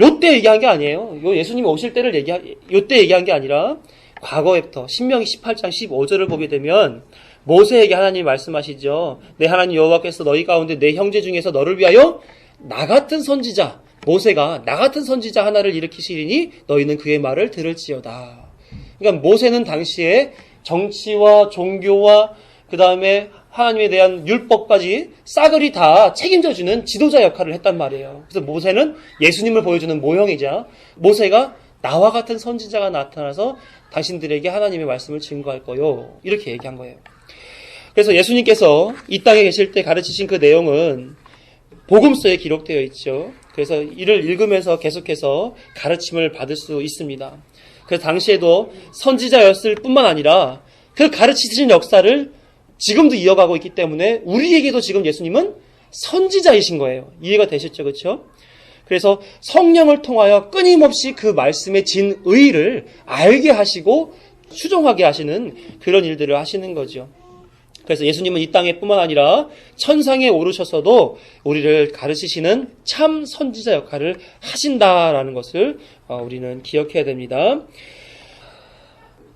요때 얘기한 게 아니에요. 요 예수님이 오실 때를 요때 얘기한 게 아니라 과거에부터 신명기 18장 15절을 보게 되면 모세에게 하나님이 말씀하시죠. 내 하나님 여호와께서 너희 가운데 내 형제 중에서 너를 위하여 나 같은 선지자, 모세가 나 같은 선지자 하나를 일으키시리니 너희는 그의 말을 들을지어다. 그러니까 모세는 당시에 정치와 종교와 그 다음에 하나님에 대한 율법까지 싸그리 다 책임져주는 지도자 역할을 했단 말이에요. 그래서 모세는 예수님을 보여주는 모형이자 모세가 나와 같은 선지자가 나타나서 당신들에게 하나님의 말씀을 증거할 거요. 이렇게 얘기한 거예요. 그래서 예수님께서 이 땅에 계실 때 가르치신 그 내용은 복음서에 기록되어 있죠. 그래서 이를 읽으면서 계속해서 가르침을 받을 수 있습니다. 그래서 당시에도 선지자였을 뿐만 아니라 그 가르치신 역사를 지금도 이어가고 있기 때문에 우리에게도 지금 예수님은 선지자이신 거예요. 이해가 되셨죠? 그렇죠? 그래서 성령을 통하여 끊임없이 그 말씀의 진의를 알게 하시고 수정하게 하시는 그런 일들을 하시는 거죠. 그래서 예수님은 이 땅에 뿐만 아니라 천상에 오르셔서도 우리를 가르치시는 참 선지자 역할을 하신다라는 것을 우리는 기억해야 됩니다.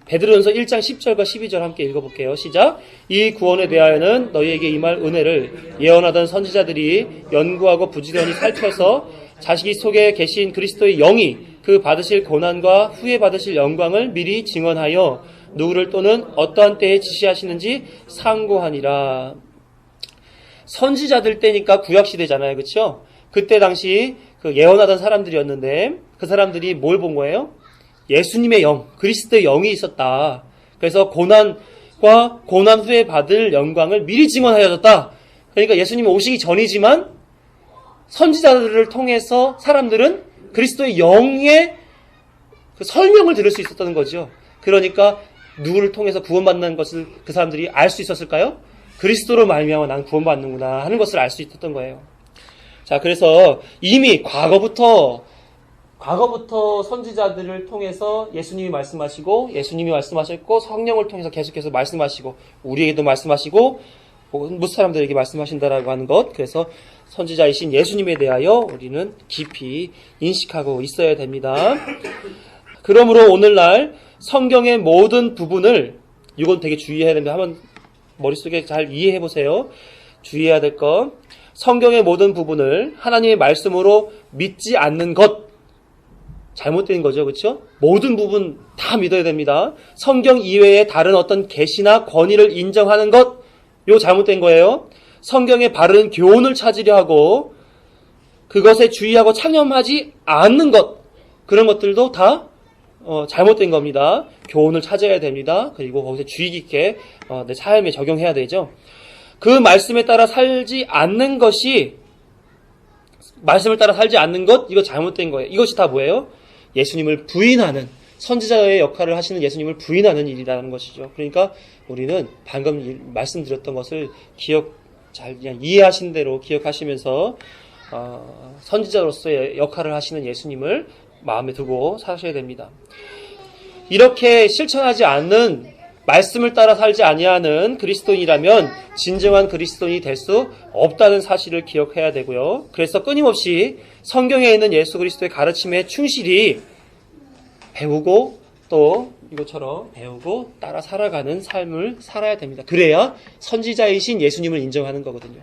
베드로전서 1장 10절과 12절 함께 읽어볼게요. 시작. 이 구원에 대하여는 너희에게 임할 은혜를 예언하던 선지자들이 연구하고 부지런히 살펴서 자기 속에 계신 그리스도의 영이 그 받으실 고난과 후에 받으실 영광을 미리 증언하여 누구를 또는 어떠한 때에 지시하시는지 상고하니라. 선지자들 때니까 구약시대잖아요. 그렇죠? 그때 당시 그 예언하던 사람들이었는데 그 사람들이 뭘 본 거예요? 예수님의 영, 그리스도의 영이 있었다. 그래서 고난과 고난 후에 받을 영광을 미리 증언하여졌다. 그러니까 예수님 오시기 전이지만 선지자들을 통해서 사람들은 그리스도의 영의 그 설명을 들을 수 있었다는 거죠. 그러니까 누구를 통해서 구원받는 것을 그 사람들이 알 수 있었을까요? 그리스도로 말미암아 난 구원받는구나 하는 것을 알 수 있었던 거예요. 자, 그래서 이미 과거부터 선지자들을 통해서 예수님이 말씀하시고 예수님이 말씀하셨고 성령을 통해서 계속해서 말씀하시고 우리에게도 말씀하시고 모든 사람들에게 말씀하신다라고 하는 것. 그래서 선지자이신 예수님에 대하여 우리는 깊이 인식하고 있어야 됩니다. 그러므로 오늘날 성경의 모든 부분을 이건 되게 주의해야 됩니다. 한번 머릿속에 잘 이해해 보세요. 주의해야 될 것. 성경의 모든 부분을 하나님의 말씀으로 믿지 않는 것 잘못된 거죠. 그렇죠? 모든 부분 다 믿어야 됩니다. 성경 이외에 다른 어떤 계시나 권위를 인정하는 것 이거 잘못된 거예요. 성경의 바른 교훈을 찾으려 하고 그것에 주의하고 창념하지 않는 것 그런 것들도 다 잘못된 겁니다. 교훈을 찾아야 됩니다. 그리고 거기서 주의 깊게 내 삶에 적용해야 되죠. 그 말씀에 따라 살지 않는 것이 말씀을 따라 살지 않는 것 이거 잘못된 거예요. 이것이 다 뭐예요? 예수님을 부인하는 선지자의 역할을 하시는 예수님을 부인하는 일이라는 것이죠. 그러니까 우리는 방금 말씀드렸던 것을 잘 그냥 이해하신 대로 기억하시면서 선지자로서의 역할을 하시는 예수님을 마음에 두고 사셔야 됩니다. 이렇게 실천하지 않는 말씀을 따라 살지 아니하는 그리스도인이라면 진정한 그리스도인이 될 수 없다는 사실을 기억해야 되고요. 그래서 끊임없이 성경에 있는 예수 그리스도의 가르침에 충실히 배우고 또 이것처럼 배우고 따라 살아가는 삶을 살아야 됩니다. 그래야 선지자이신 예수님을 인정하는 거거든요.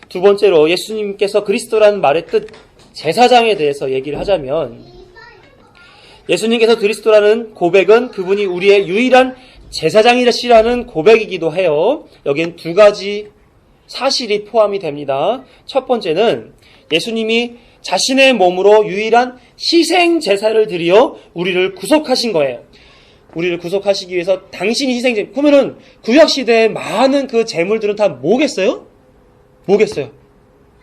두 번째로 예수님께서 그리스도라는 말의 뜻 제사장에 대해서 얘기를 하자면 예수님께서 그리스도라는 고백은 그분이 우리의 유일한 제사장이시라는 고백이기도 해요. 여기엔 두 가지 사실이 포함이 됩니다. 첫 번째는 예수님이 자신의 몸으로 유일한 희생 제사를 드리어 우리를 구속하신 거예요. 우리를 구속하시기 위해서 당신이 희생제. 그러면은 구약 시대의 많은 그 제물들은 다 뭐겠어요?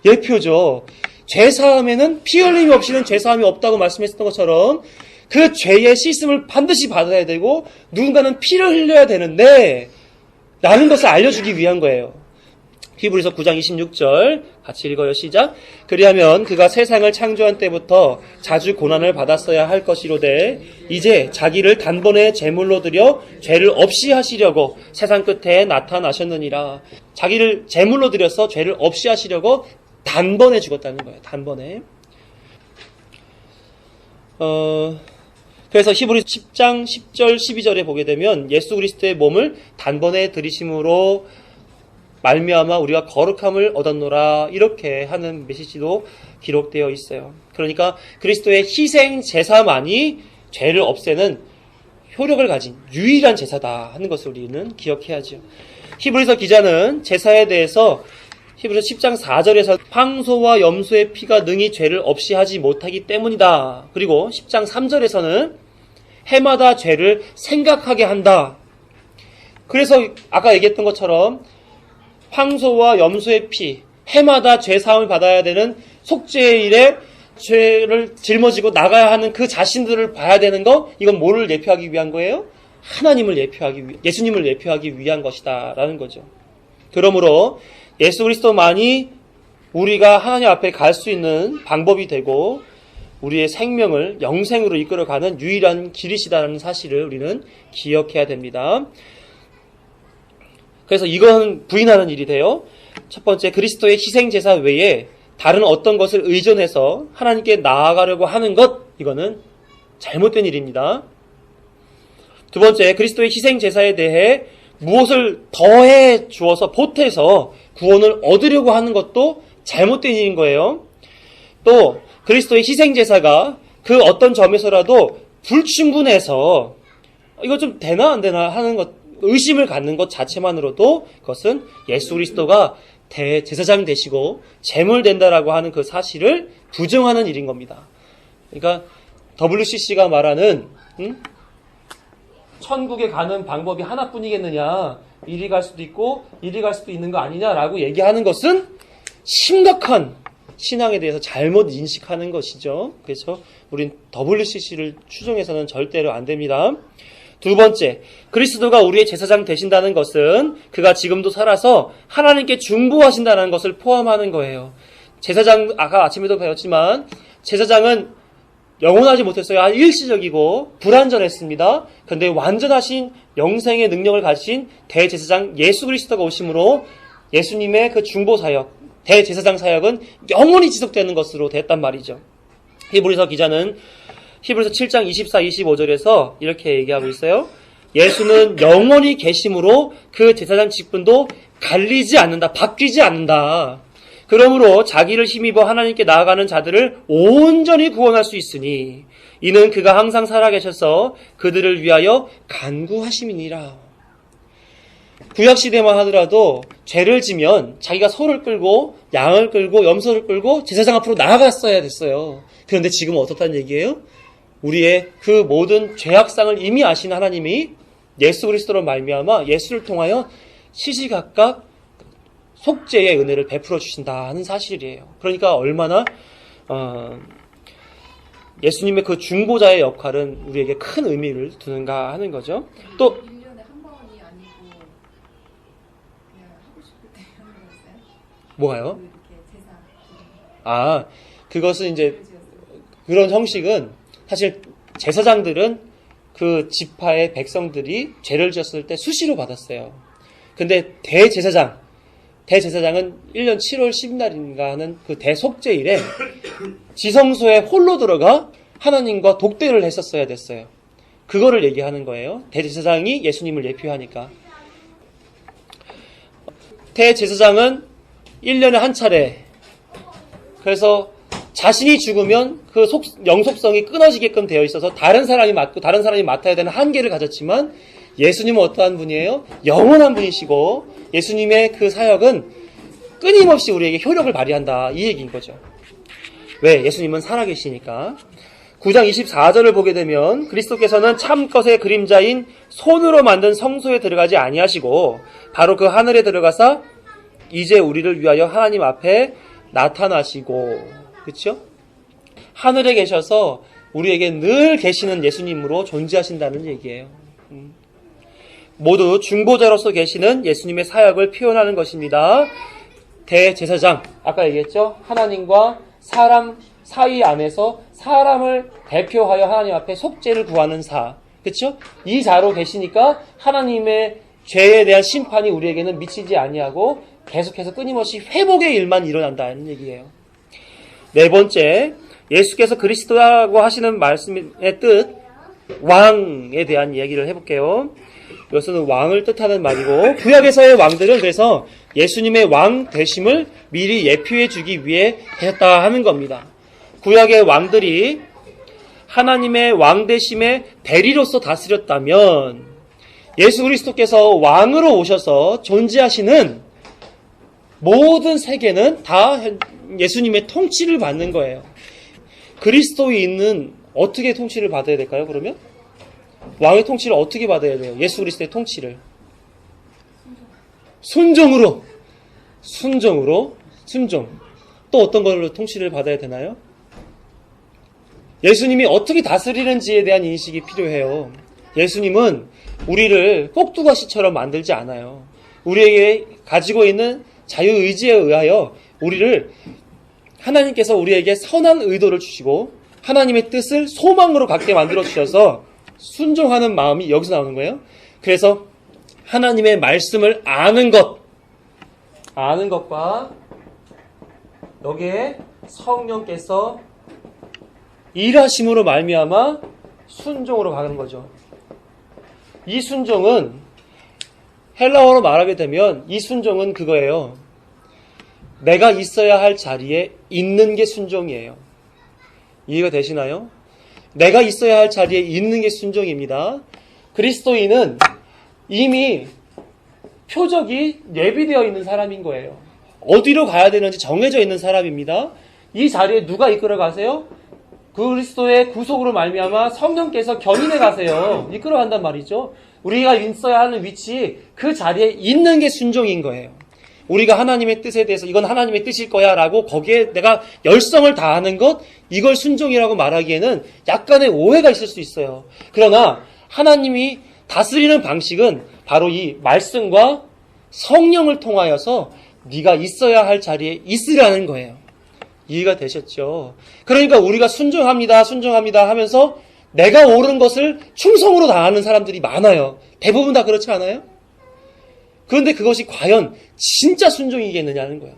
예표죠. 죄사함에는 피 흘림이 없이는 죄사함이 없다고 말씀했었던 것처럼 그 죄의 씻음을 반드시 받아야 되고 누군가는 피를 흘려야 되는데 라는 것을 알려주기 위한 거예요. 히브리서 9장 26절 같이 읽어요. 시작. 그리하면 그가 세상을 창조한 때부터 자주 고난을 받았어야 할 것이로되 이제 자기를 단번에 제물로 드려 죄를 없이 하시려고 세상 끝에 나타나셨느니라. 자기를 제물로 드려서 죄를 없이 하시려고 단번에 죽었다는 거예요. 단번에. 그래서 히브리 10장 10절 12절에 보게 되면 예수 그리스도의 몸을 단번에 들이심으로 말미암아 우리가 거룩함을 얻었노라 이렇게 하는 메시지도 기록되어 있어요. 그러니까 그리스도의 희생 제사만이 죄를 없애는 효력을 가진 유일한 제사다 하는 것을 우리는 기억해야죠. 히브리서 기자는 제사에 대해서 히브리서 10장 4절에서 황소와 염소의 피가 능히 죄를 없이 하지 못하기 때문이다. 그리고 10장 3절에서는 해마다 죄를 생각하게 한다. 그래서 아까 얘기했던 것처럼 황소와 염소의 피, 해마다 죄 사함을 받아야 되는 속죄일에 죄를 짊어지고 나가야 하는 그 자신들을 봐야 되는 거, 이건 뭐를 예표하기 위한 거예요? 하나님을 예수님을 예표하기 위한 것이다라는 거죠. 그러므로 예수 그리스도만이 우리가 하나님 앞에 갈 수 있는 방법이 되고 우리의 생명을 영생으로 이끌어가는 유일한 길이시다는 사실을 우리는 기억해야 됩니다. 그래서 이건 부인하는 일이 돼요. 첫 번째, 그리스도의 희생제사 외에 다른 어떤 것을 의존해서 하나님께 나아가려고 하는 것, 이거는 잘못된 일입니다. 두 번째, 그리스도의 희생제사에 대해 무엇을 더해 주어서 보태서 구원을 얻으려고 하는 것도 잘못된 일인 거예요. 또 그리스도의 희생제사가 그 어떤 점에서라도 불충분해서 이거 좀 되나 안 되나 하는 것, 의심을 갖는 것 자체만으로도 그것은 예수 그리스도가 대제사장 되시고 제물 된다라고 하는 그 사실을 부정하는 일인 겁니다. 그러니까 WCC가 말하는 천국에 가는 방법이 하나뿐이겠느냐, 이리 갈 수도 있고 이리 갈 수도 있는 거 아니냐라고 얘기하는 것은 심각한 신앙에 대해서 잘못 인식하는 것이죠. 그래서 우린 WCC를 추종해서는 절대로 안 됩니다. 두 번째, 그리스도가 우리의 제사장 되신다는 것은 그가 지금도 살아서 하나님께 중보하신다는 것을 포함하는 거예요. 제사장, 아까 아침에도 배웠지만 제사장은 영원하지 못했어요. 일시적이고 불완전했습니다. 그런데 완전하신 영생의 능력을 가진 대제사장 예수 그리스도가 오심으로 예수님의 그 중보사역, 대제사장 사역은 영원히 지속되는 것으로 됐단 말이죠. 히브리서 기자는 히브리서 7장 24, 25절에서 이렇게 얘기하고 있어요. 예수는 영원히 계심으로 그 제사장 직분도 갈리지 않는다, 바뀌지 않는다. 그러므로 자기를 힘입어 하나님께 나아가는 자들을 온전히 구원할 수 있으니 이는 그가 항상 살아계셔서 그들을 위하여 간구하심이니라. 구약시대만 하더라도 죄를 지면 자기가 소를 끌고 양을 끌고 염소를 끌고 제사장 앞으로 나아갔어야 됐어요. 그런데 지금은 어떻다는 얘기예요? 우리의 그 모든 죄악상을 이미 아신 하나님이 예수 그리스도로 말미암아 예수를 통하여 시시각각 속죄의 은혜를 베풀어 주신다 하는 사실이에요. 그러니까 얼마나 예수님의 그 중보자의 역할은 우리에게 큰 의미를 두는가 하는 거죠. 또 1년에 한 번이 아니고 그냥 하고 싶을 때 하는 거였어요? 뭐가요? 이렇게 제사 그것은 이제 그런 형식은 사실 제사장들은 그 지파의 백성들이 죄를 지었을 때 수시로 받았어요. 근데 대제사장은 1년 7월 10날인가 하는 그 대속죄일에 지성소에 홀로 들어가 하나님과 독대를 했었어야 됐어요. 그거를 얘기하는 거예요. 대제사장이 예수님을 예표하니까. 대제사장은 1년에 한 차례, 그래서 자신이 죽으면 그 영속성이 끊어지게끔 되어 있어서 다른 사람이 맡고 다른 사람이 맡아야 되는 한계를 가졌지만 예수님은 어떠한 분이에요? 영원한 분이시고 예수님의 그 사역은 끊임없이 우리에게 효력을 발휘한다, 이 얘기인 거죠. 왜? 예수님은 살아계시니까. 9장 24절을 보게 되면 그리스도께서는 참것의 그림자인 손으로 만든 성소에 들어가지 아니하시고 바로 그 하늘에 들어가사 이제 우리를 위하여 하나님 앞에 나타나시고, 그렇죠? 하늘에 계셔서 우리에게 늘 계시는 예수님으로 존재하신다는 얘기예요. 모두 중보자로서 계시는 예수님의 사역을 표현하는 것입니다. 대제사장, 아까 얘기했죠? 하나님과 사람 사이 안에서 사람을 대표하여 하나님 앞에 속죄를 구하는 사, 그렇죠? 이 자로 계시니까 하나님의 죄에 대한 심판이 우리에게는 미치지 아니하고 계속해서 끊임없이 회복의 일만 일어난다는 얘기예요. 네 번째, 예수께서 그리스도라고 하시는 말씀의 뜻, 왕에 대한 이야기를 해볼게요. 이것은 왕을 뜻하는 말이고 구약에서의 왕들은 그래서 예수님의 왕 되심을 미리 예표해 주기 위해 했다 하는 겁니다. 구약의 왕들이 하나님의 왕 되심의 대리로서 다스렸다면 예수 그리스도께서 왕으로 오셔서 존재하시는 모든 세계는 다 예수님의 통치를 받는 거예요. 그리스도인은 어떻게 통치를 받아야 될까요? 그러면 왕의 통치를 어떻게 받아야 돼요? 예수 그리스도의 통치를 순종. 또 어떤 걸로 통치를 받아야 되나요? 예수님이 어떻게 다스리는지에 대한 인식이 필요해요. 예수님은 우리를 꼭두가시처럼 만들지 않아요. 우리에게 가지고 있는 자유의지에 의하여 하나님께서 우리에게 선한 의도를 주시고 하나님의 뜻을 소망으로 갖게 만들어 주셔서 순종하는 마음이 여기서 나오는 거예요. 그래서 하나님의 말씀을 아는 것과 여기에 성령께서 일하심으로 말미암아 순종으로 가는 거죠. 이 순종은 헬라어로 말하게 되면 이 순종은 그거예요. 내가 있어야 할 자리에 있는 게 순종이에요. 이해가 되시나요? 내가 있어야 할 자리에 있는 게 순종입니다. 그리스도인은 이미 표적이 예비되어 있는 사람인 거예요. 어디로 가야 되는지 정해져 있는 사람입니다. 이 자리에 누가 이끌어 가세요? 그리스도의 구속으로 말미암아 성령께서 견인해 가세요. 이끌어 간단 말이죠. 우리가 있어야 하는 위치, 그 자리에 있는 게 순종인 거예요. 우리가 하나님의 뜻에 대해서 이건 하나님의 뜻일 거야 라고 거기에 내가 열성을 다하는 것, 이걸 순종이라고 말하기에는 약간의 오해가 있을 수 있어요. 그러나 하나님이 다스리는 방식은 바로 이 말씀과 성령을 통하여서 네가 있어야 할 자리에 있으라는 거예요. 이해가 되셨죠? 그러니까 우리가 순종합니다 하면서 내가 옳은 것을 충성으로 다하는 사람들이 많아요. 대부분 다 그렇지 않아요? 그런데 그것이 과연 진짜 순종이겠느냐는 거야.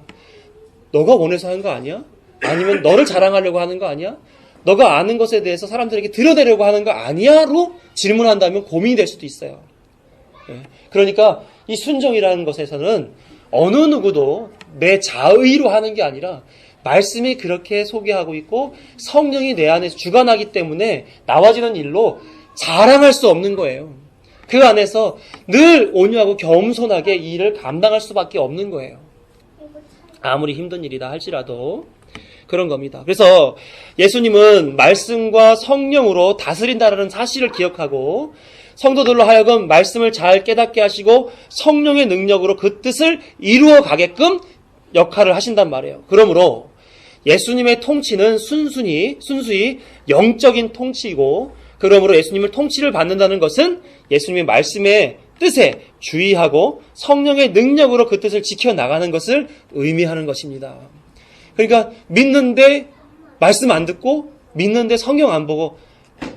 너가 원해서 하는 거 아니야? 아니면 너를 자랑하려고 하는 거 아니야? 너가 아는 것에 대해서 사람들에게 드러내려고 하는 거 아니야?로 질문한다면 고민이 될 수도 있어요. 그러니까 이 순종이라는 것에서는 어느 누구도 내 자의로 하는 게 아니라 말씀이 그렇게 소개하고 있고 성령이 내 안에서 주관하기 때문에 나와지는 일로 자랑할 수 없는 거예요. 그 안에서 늘 온유하고 겸손하게 이 일을 감당할 수밖에 없는 거예요. 아무리 힘든 일이다 할지라도 그런 겁니다. 그래서 예수님은 말씀과 성령으로 다스린다는 사실을 기억하고 성도들로 하여금 말씀을 잘 깨닫게 하시고 성령의 능력으로 그 뜻을 이루어 가게끔 역할을 하신단 말이에요. 그러므로 예수님의 통치는 순수히 영적인 통치이고 그러므로 예수님을 통치를 받는다는 것은 예수님의 말씀의 뜻에 주의하고 성령의 능력으로 그 뜻을 지켜나가는 것을 의미하는 것입니다. 그러니까 믿는데 말씀 안 듣고 믿는데 성경 안 보고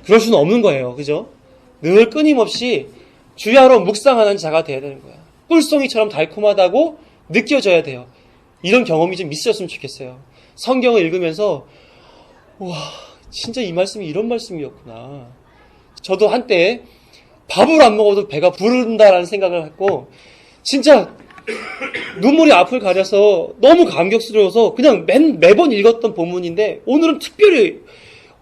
그럴 수는 없는 거예요. 그죠? 늘 끊임없이 주야로 묵상하는 자가 돼야 되는 거야. 꿀송이처럼 달콤하다고 느껴져야 돼요. 이런 경험이 좀 있으셨으면 좋겠어요. 성경을 읽으면서 와 진짜 이 말씀이 이런 말씀이었구나. 저도 한때 밥을 안 먹어도 배가 부른다라는 생각을 했고 진짜 눈물이 앞을 가려서 너무 감격스러워서 그냥 매번 읽었던 본문인데 오늘은 특별히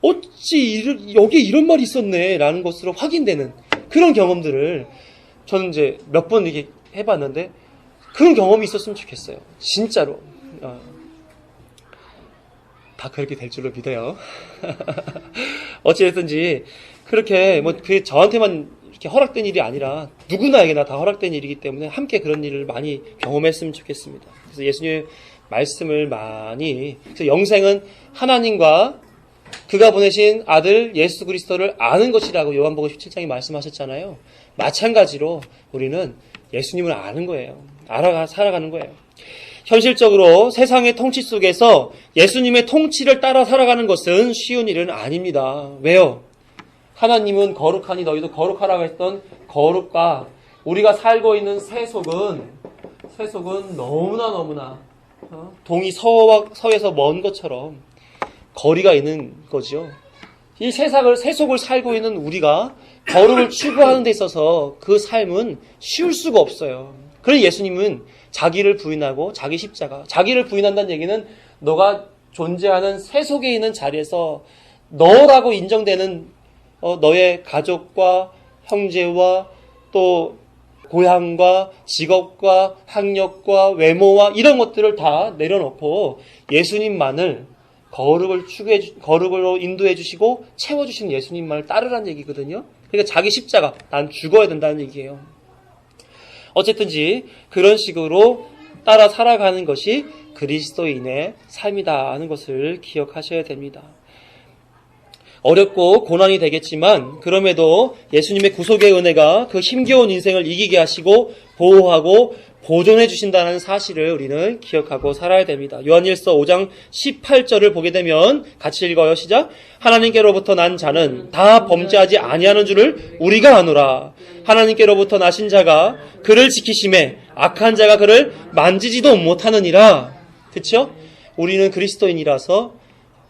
어찌 여기에 이런 말이 있었네 라는 것으로 확인되는 그런 경험들을 저는 이제 몇 번 이렇게 해봤는데 그런 경험이 있었으면 좋겠어요. 진짜로. 다 그렇게 될 줄로 믿어요. 어찌됐든지 그렇게 그게 저한테만 이렇게 허락된 일이 아니라 누구나에게나 다 허락된 일이기 때문에 함께 그런 일을 많이 경험했으면 좋겠습니다. 그래서 예수님의 말씀을 많이 그래서 영생은 하나님과 그가 보내신 아들 예수 그리스도를 아는 것이라고 요한복음 17장에 말씀하셨잖아요. 마찬가지로 우리는 예수님을 아는 거예요. 살아가는 거예요. 현실적으로 세상의 통치 속에서 예수님의 통치를 따라 살아가는 것은 쉬운 일은 아닙니다. 왜요? 하나님은 거룩하니 너희도 거룩하라고 했던 거룩과 우리가 살고 있는 세속은 너무나 동이 서에서 먼 것처럼 거리가 있는 거죠. 이 세속을 살고 있는 우리가 거룩을 추구하는 데 있어서 그 삶은 쉬울 수가 없어요. 그래서 예수님은 자기를 부인하고 자기 십자가, 자기를 부인한다는 얘기는 너가 존재하는 새 속에 있는 자리에서 너라고 인정되는 너의 가족과 형제와 또 고향과 직업과 학력과 외모와 이런 것들을 다 내려놓고 예수님만을 거룩으로 인도해 주시고 채워 주시는 예수님만을 따르라는 얘기거든요. 그러니까 자기 십자가, 난 죽어야 된다는 얘기예요. 어쨌든지 그런 식으로 따라 살아가는 것이 그리스도인의 삶이다 하는 것을 기억하셔야 됩니다. 어렵고 고난이 되겠지만 그럼에도 예수님의 구속의 은혜가 그 힘겨운 인생을 이기게 하시고 보호하고 보존해 주신다는 사실을 우리는 기억하고 살아야 됩니다. 요한일서 5장 18절을 보게 되면 같이 읽어요. 시작. 하나님께로부터 난 자는 다 범죄하지 아니하는 줄을 우리가 아노라. 하나님께로부터 나신 자가 그를 지키심에 악한 자가 그를 만지지도 못하느니라. 그렇죠? 우리는 그리스도인이라서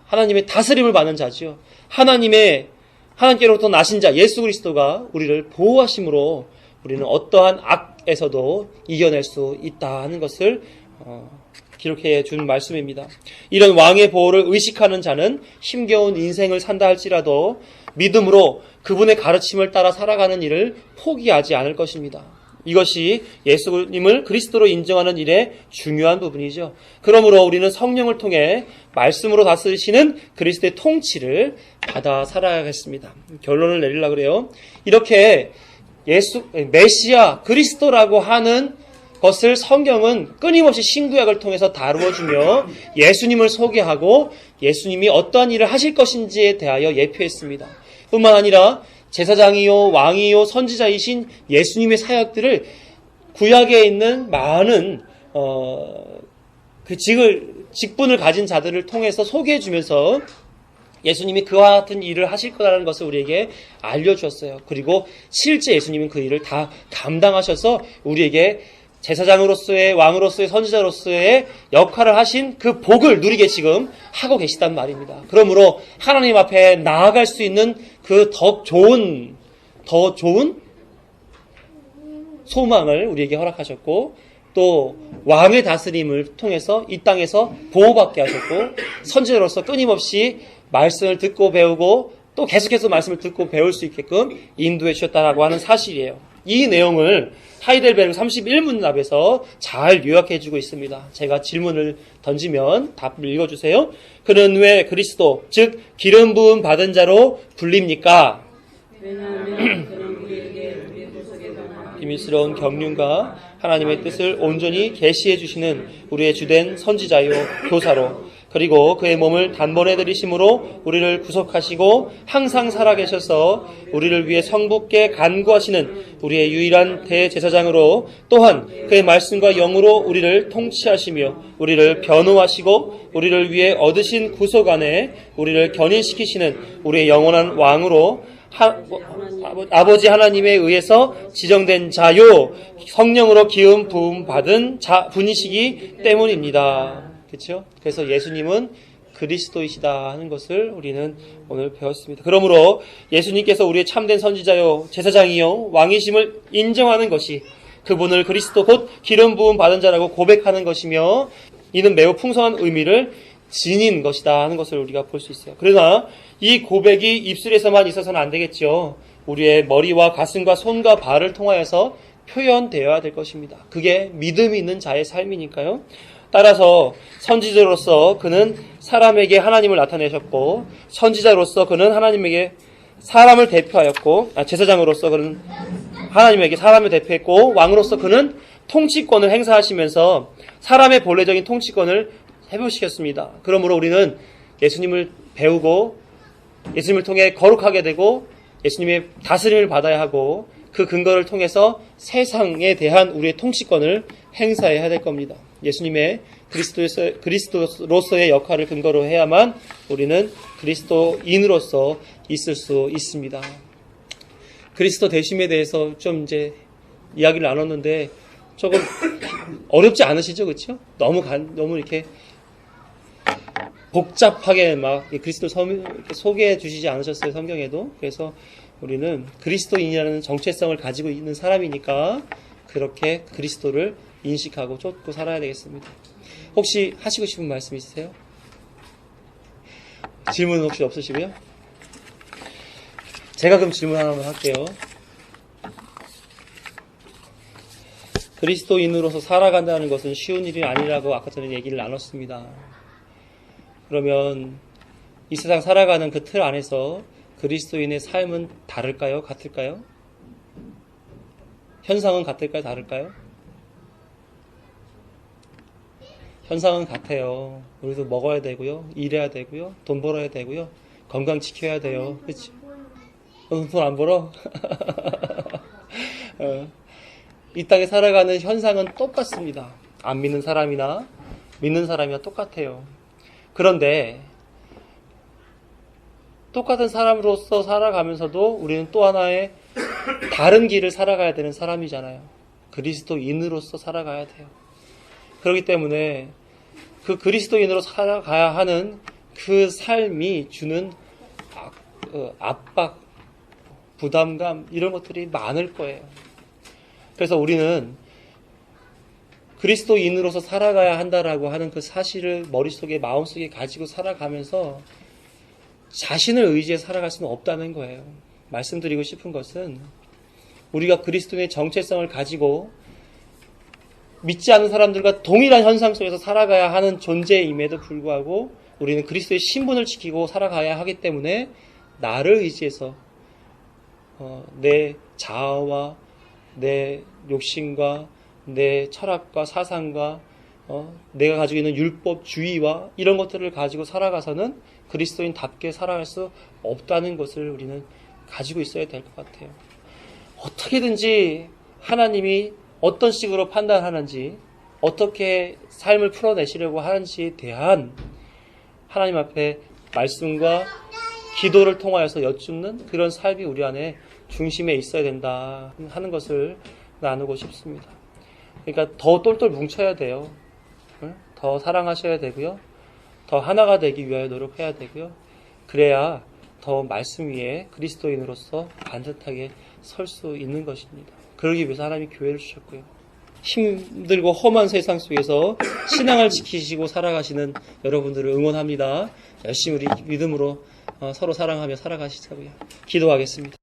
하나님의 다스림을 받는 자죠. 하나님께로부터 나신 자 예수 그리스도가 우리를 보호하심으로 우리는 어떠한 악에서도 이겨낼 수 있다는 것을 기록해 준 말씀입니다. 이런 왕의 보호를 의식하는 자는 힘겨운 인생을 산다 할지라도 믿음으로 그분의 가르침을 따라 살아가는 일을 포기하지 않을 것입니다. 이것이 예수님을 그리스도로 인정하는 일의 중요한 부분이죠. 그러므로 우리는 성령을 통해 말씀으로 다스리시는 그리스도의 통치를 받아 살아야겠습니다. 결론을 내리려고 그래요. 이렇게 메시아 그리스도라고 하는 것을 성경은 끊임없이 신구약을 통해서 다루어주며 예수님을 소개하고 예수님이 어떠한 일을 하실 것인지에 대하여 예표했습니다. 뿐만 아니라 제사장이요 왕이요 선지자이신 예수님의 사역들을 구약에 있는 많은 직분을 가진 자들을 통해서 소개해주면서 예수님이 그와 같은 일을 하실 거라는 것을 우리에게 알려주었어요. 그리고 실제 예수님은 그 일을 다 감당하셔서 우리에게 제사장으로서의 왕으로서의 선지자로서의 역할을 하신 그 복을 누리게 지금 하고 계시단 말입니다. 그러므로 하나님 앞에 나아갈 수 있는 그 더 좋은 소망을 우리에게 허락하셨고 또 왕의 다스림을 통해서 이 땅에서 보호받게 하셨고 선지자로서 끊임없이 말씀을 듣고 배우고 또 계속해서 말씀을 듣고 배울 수 있게끔 인도해 주셨다라고 하는 사실이에요. 이 내용을 하이델베르 31문답에서 잘 요약해주고 있습니다. 제가 질문을 던지면 답을 읽어주세요. 그는 왜 그리스도, 즉 기름 부음 받은 자로 불립니까? 왜냐하면 그는 우리에게 우리 구속에 관한 비밀스러운 경륜과 하나님의 뜻을 온전히 계시해 주시는 우리의 주된 선지자요 교사로 그리고 그의 몸을 단번에 들이심으로 우리를 구속하시고 항상 살아계셔서 우리를 위해 성부께 간구하시는 우리의 유일한 대제사장으로 또한 그의 말씀과 영으로 우리를 통치하시며 우리를 변호하시고 우리를 위해 얻으신 구속 안에 우리를 견인시키시는 우리의 영원한 왕으로 아버지 하나님에 의해서 지정된 자요 성령으로 기름 부음 받은 분이시기 때문입니다. 그렇죠? 그래서 예수님은 그리스도이시다 하는 것을 우리는 오늘 배웠습니다. 그러므로 예수님께서 우리의 참된 선지자요 제사장이요 왕이심을 인정하는 것이 그분을 그리스도 곧 기름 부음 받은 자라고 고백하는 것이며 이는 매우 풍성한 의미를 지닌 것이다 하는 것을 우리가 볼 수 있어요. 그러나 이 고백이 입술에서만 있어서는 안 되겠죠. 우리의 머리와 가슴과 손과 발을 통하여서 표현되어야 될 것입니다. 그게 믿음이 있는 자의 삶이니까요. 따라서 선지자로서 그는 사람에게 하나님을 나타내셨고 선지자로서 그는 하나님에게 사람을 대표하였고 제사장으로서 그는 하나님에게 사람을 대표했고 왕으로서 그는 통치권을 행사하시면서 사람의 본래적인 통치권을 회복시켰습니다. 그러므로 우리는 예수님을 배우고 예수님을 통해 거룩하게 되고 예수님의 다스림을 받아야 하고 그 근거를 통해서 세상에 대한 우리의 통치권을 행사해야 될 겁니다. 예수님의 그리스도로서의 역할을 근거로 해야만 우리는 그리스도인으로서 있을 수 있습니다. 그리스도 되심에 대해서 좀 이제 이야기를 나눴는데 조금 어렵지 않으시죠, 그렇죠? 너무 이렇게 복잡하게 막 그리스도 소개해 주시지 않으셨어요, 성경에도. 그래서 우리는 그리스도인이라는 정체성을 가지고 있는 사람이니까 그렇게 그리스도를 인식하고 쫓고 살아야 되겠습니다. 혹시 하시고 싶은 말씀 있으세요? 질문 혹시 없으시고요? 제가 그럼 질문 하나만 할게요. 그리스도인으로서 살아간다는 것은 쉬운 일이 아니라고 아까 전에 얘기를 나눴습니다. 그러면 이 세상 살아가는 그 틀 안에서 그리스도인의 삶은 다를까요? 같을까요? 현상은 같을까요? 다를까요? 현상은 같아요. 우리도 먹어야 되고요. 일해야 되고요. 돈 벌어야 되고요. 건강 지켜야 돼요. 그치? 돈 안 벌어? 이 땅에 살아가는 현상은 똑같습니다. 안 믿는 사람이나 믿는 사람이나 똑같아요. 그런데 똑같은 사람으로서 살아가면서도 우리는 또 하나의 다른 길을 살아가야 되는 사람이잖아요. 그리스도인으로서 살아가야 돼요. 그렇기 때문에 그 그리스도인으로 살아가야 하는 그 삶이 주는 압박, 부담감 이런 것들이 많을 거예요. 그래서 우리는 그리스도인으로서 살아가야 한다라고 하는 그 사실을 머릿속에 마음속에 가지고 살아가면서 자신을 의지해 살아갈 수는 없다는 거예요. 말씀드리고 싶은 것은 우리가 그리스도인의 정체성을 가지고 믿지 않는 사람들과 동일한 현상 속에서 살아가야 하는 존재임에도 불구하고 우리는 그리스도의 신분을 지키고 살아가야 하기 때문에 나를 의지해서 내 자아와 내 욕심과 내 철학과 사상과 내가 가지고 있는 율법주의와 이런 것들을 가지고 살아가서는 그리스도인답게 살아갈 수 없다는 것을 우리는 가지고 있어야 될 것 같아요. 어떻게든지 하나님이 어떤 식으로 판단하는지 어떻게 삶을 풀어내시려고 하는지에 대한 하나님 앞에 말씀과 기도를 통하여서 여쭙는 그런 삶이 우리 안에 중심에 있어야 된다 하는 것을 나누고 싶습니다. 그러니까 더 똘똘 뭉쳐야 돼요. 더 사랑하셔야 되고요. 더 하나가 되기 위하여 노력해야 되고요. 그래야 더 말씀 위에 그리스도인으로서 반듯하게 설 수 있는 것입니다. 그러기 위해서 하나님이 교회를 주셨고요. 힘들고 험한 세상 속에서 신앙을 지키시고 살아가시는 여러분들을 응원합니다. 열심히 우리 믿음으로 서로 사랑하며 살아가시자고요. 기도하겠습니다.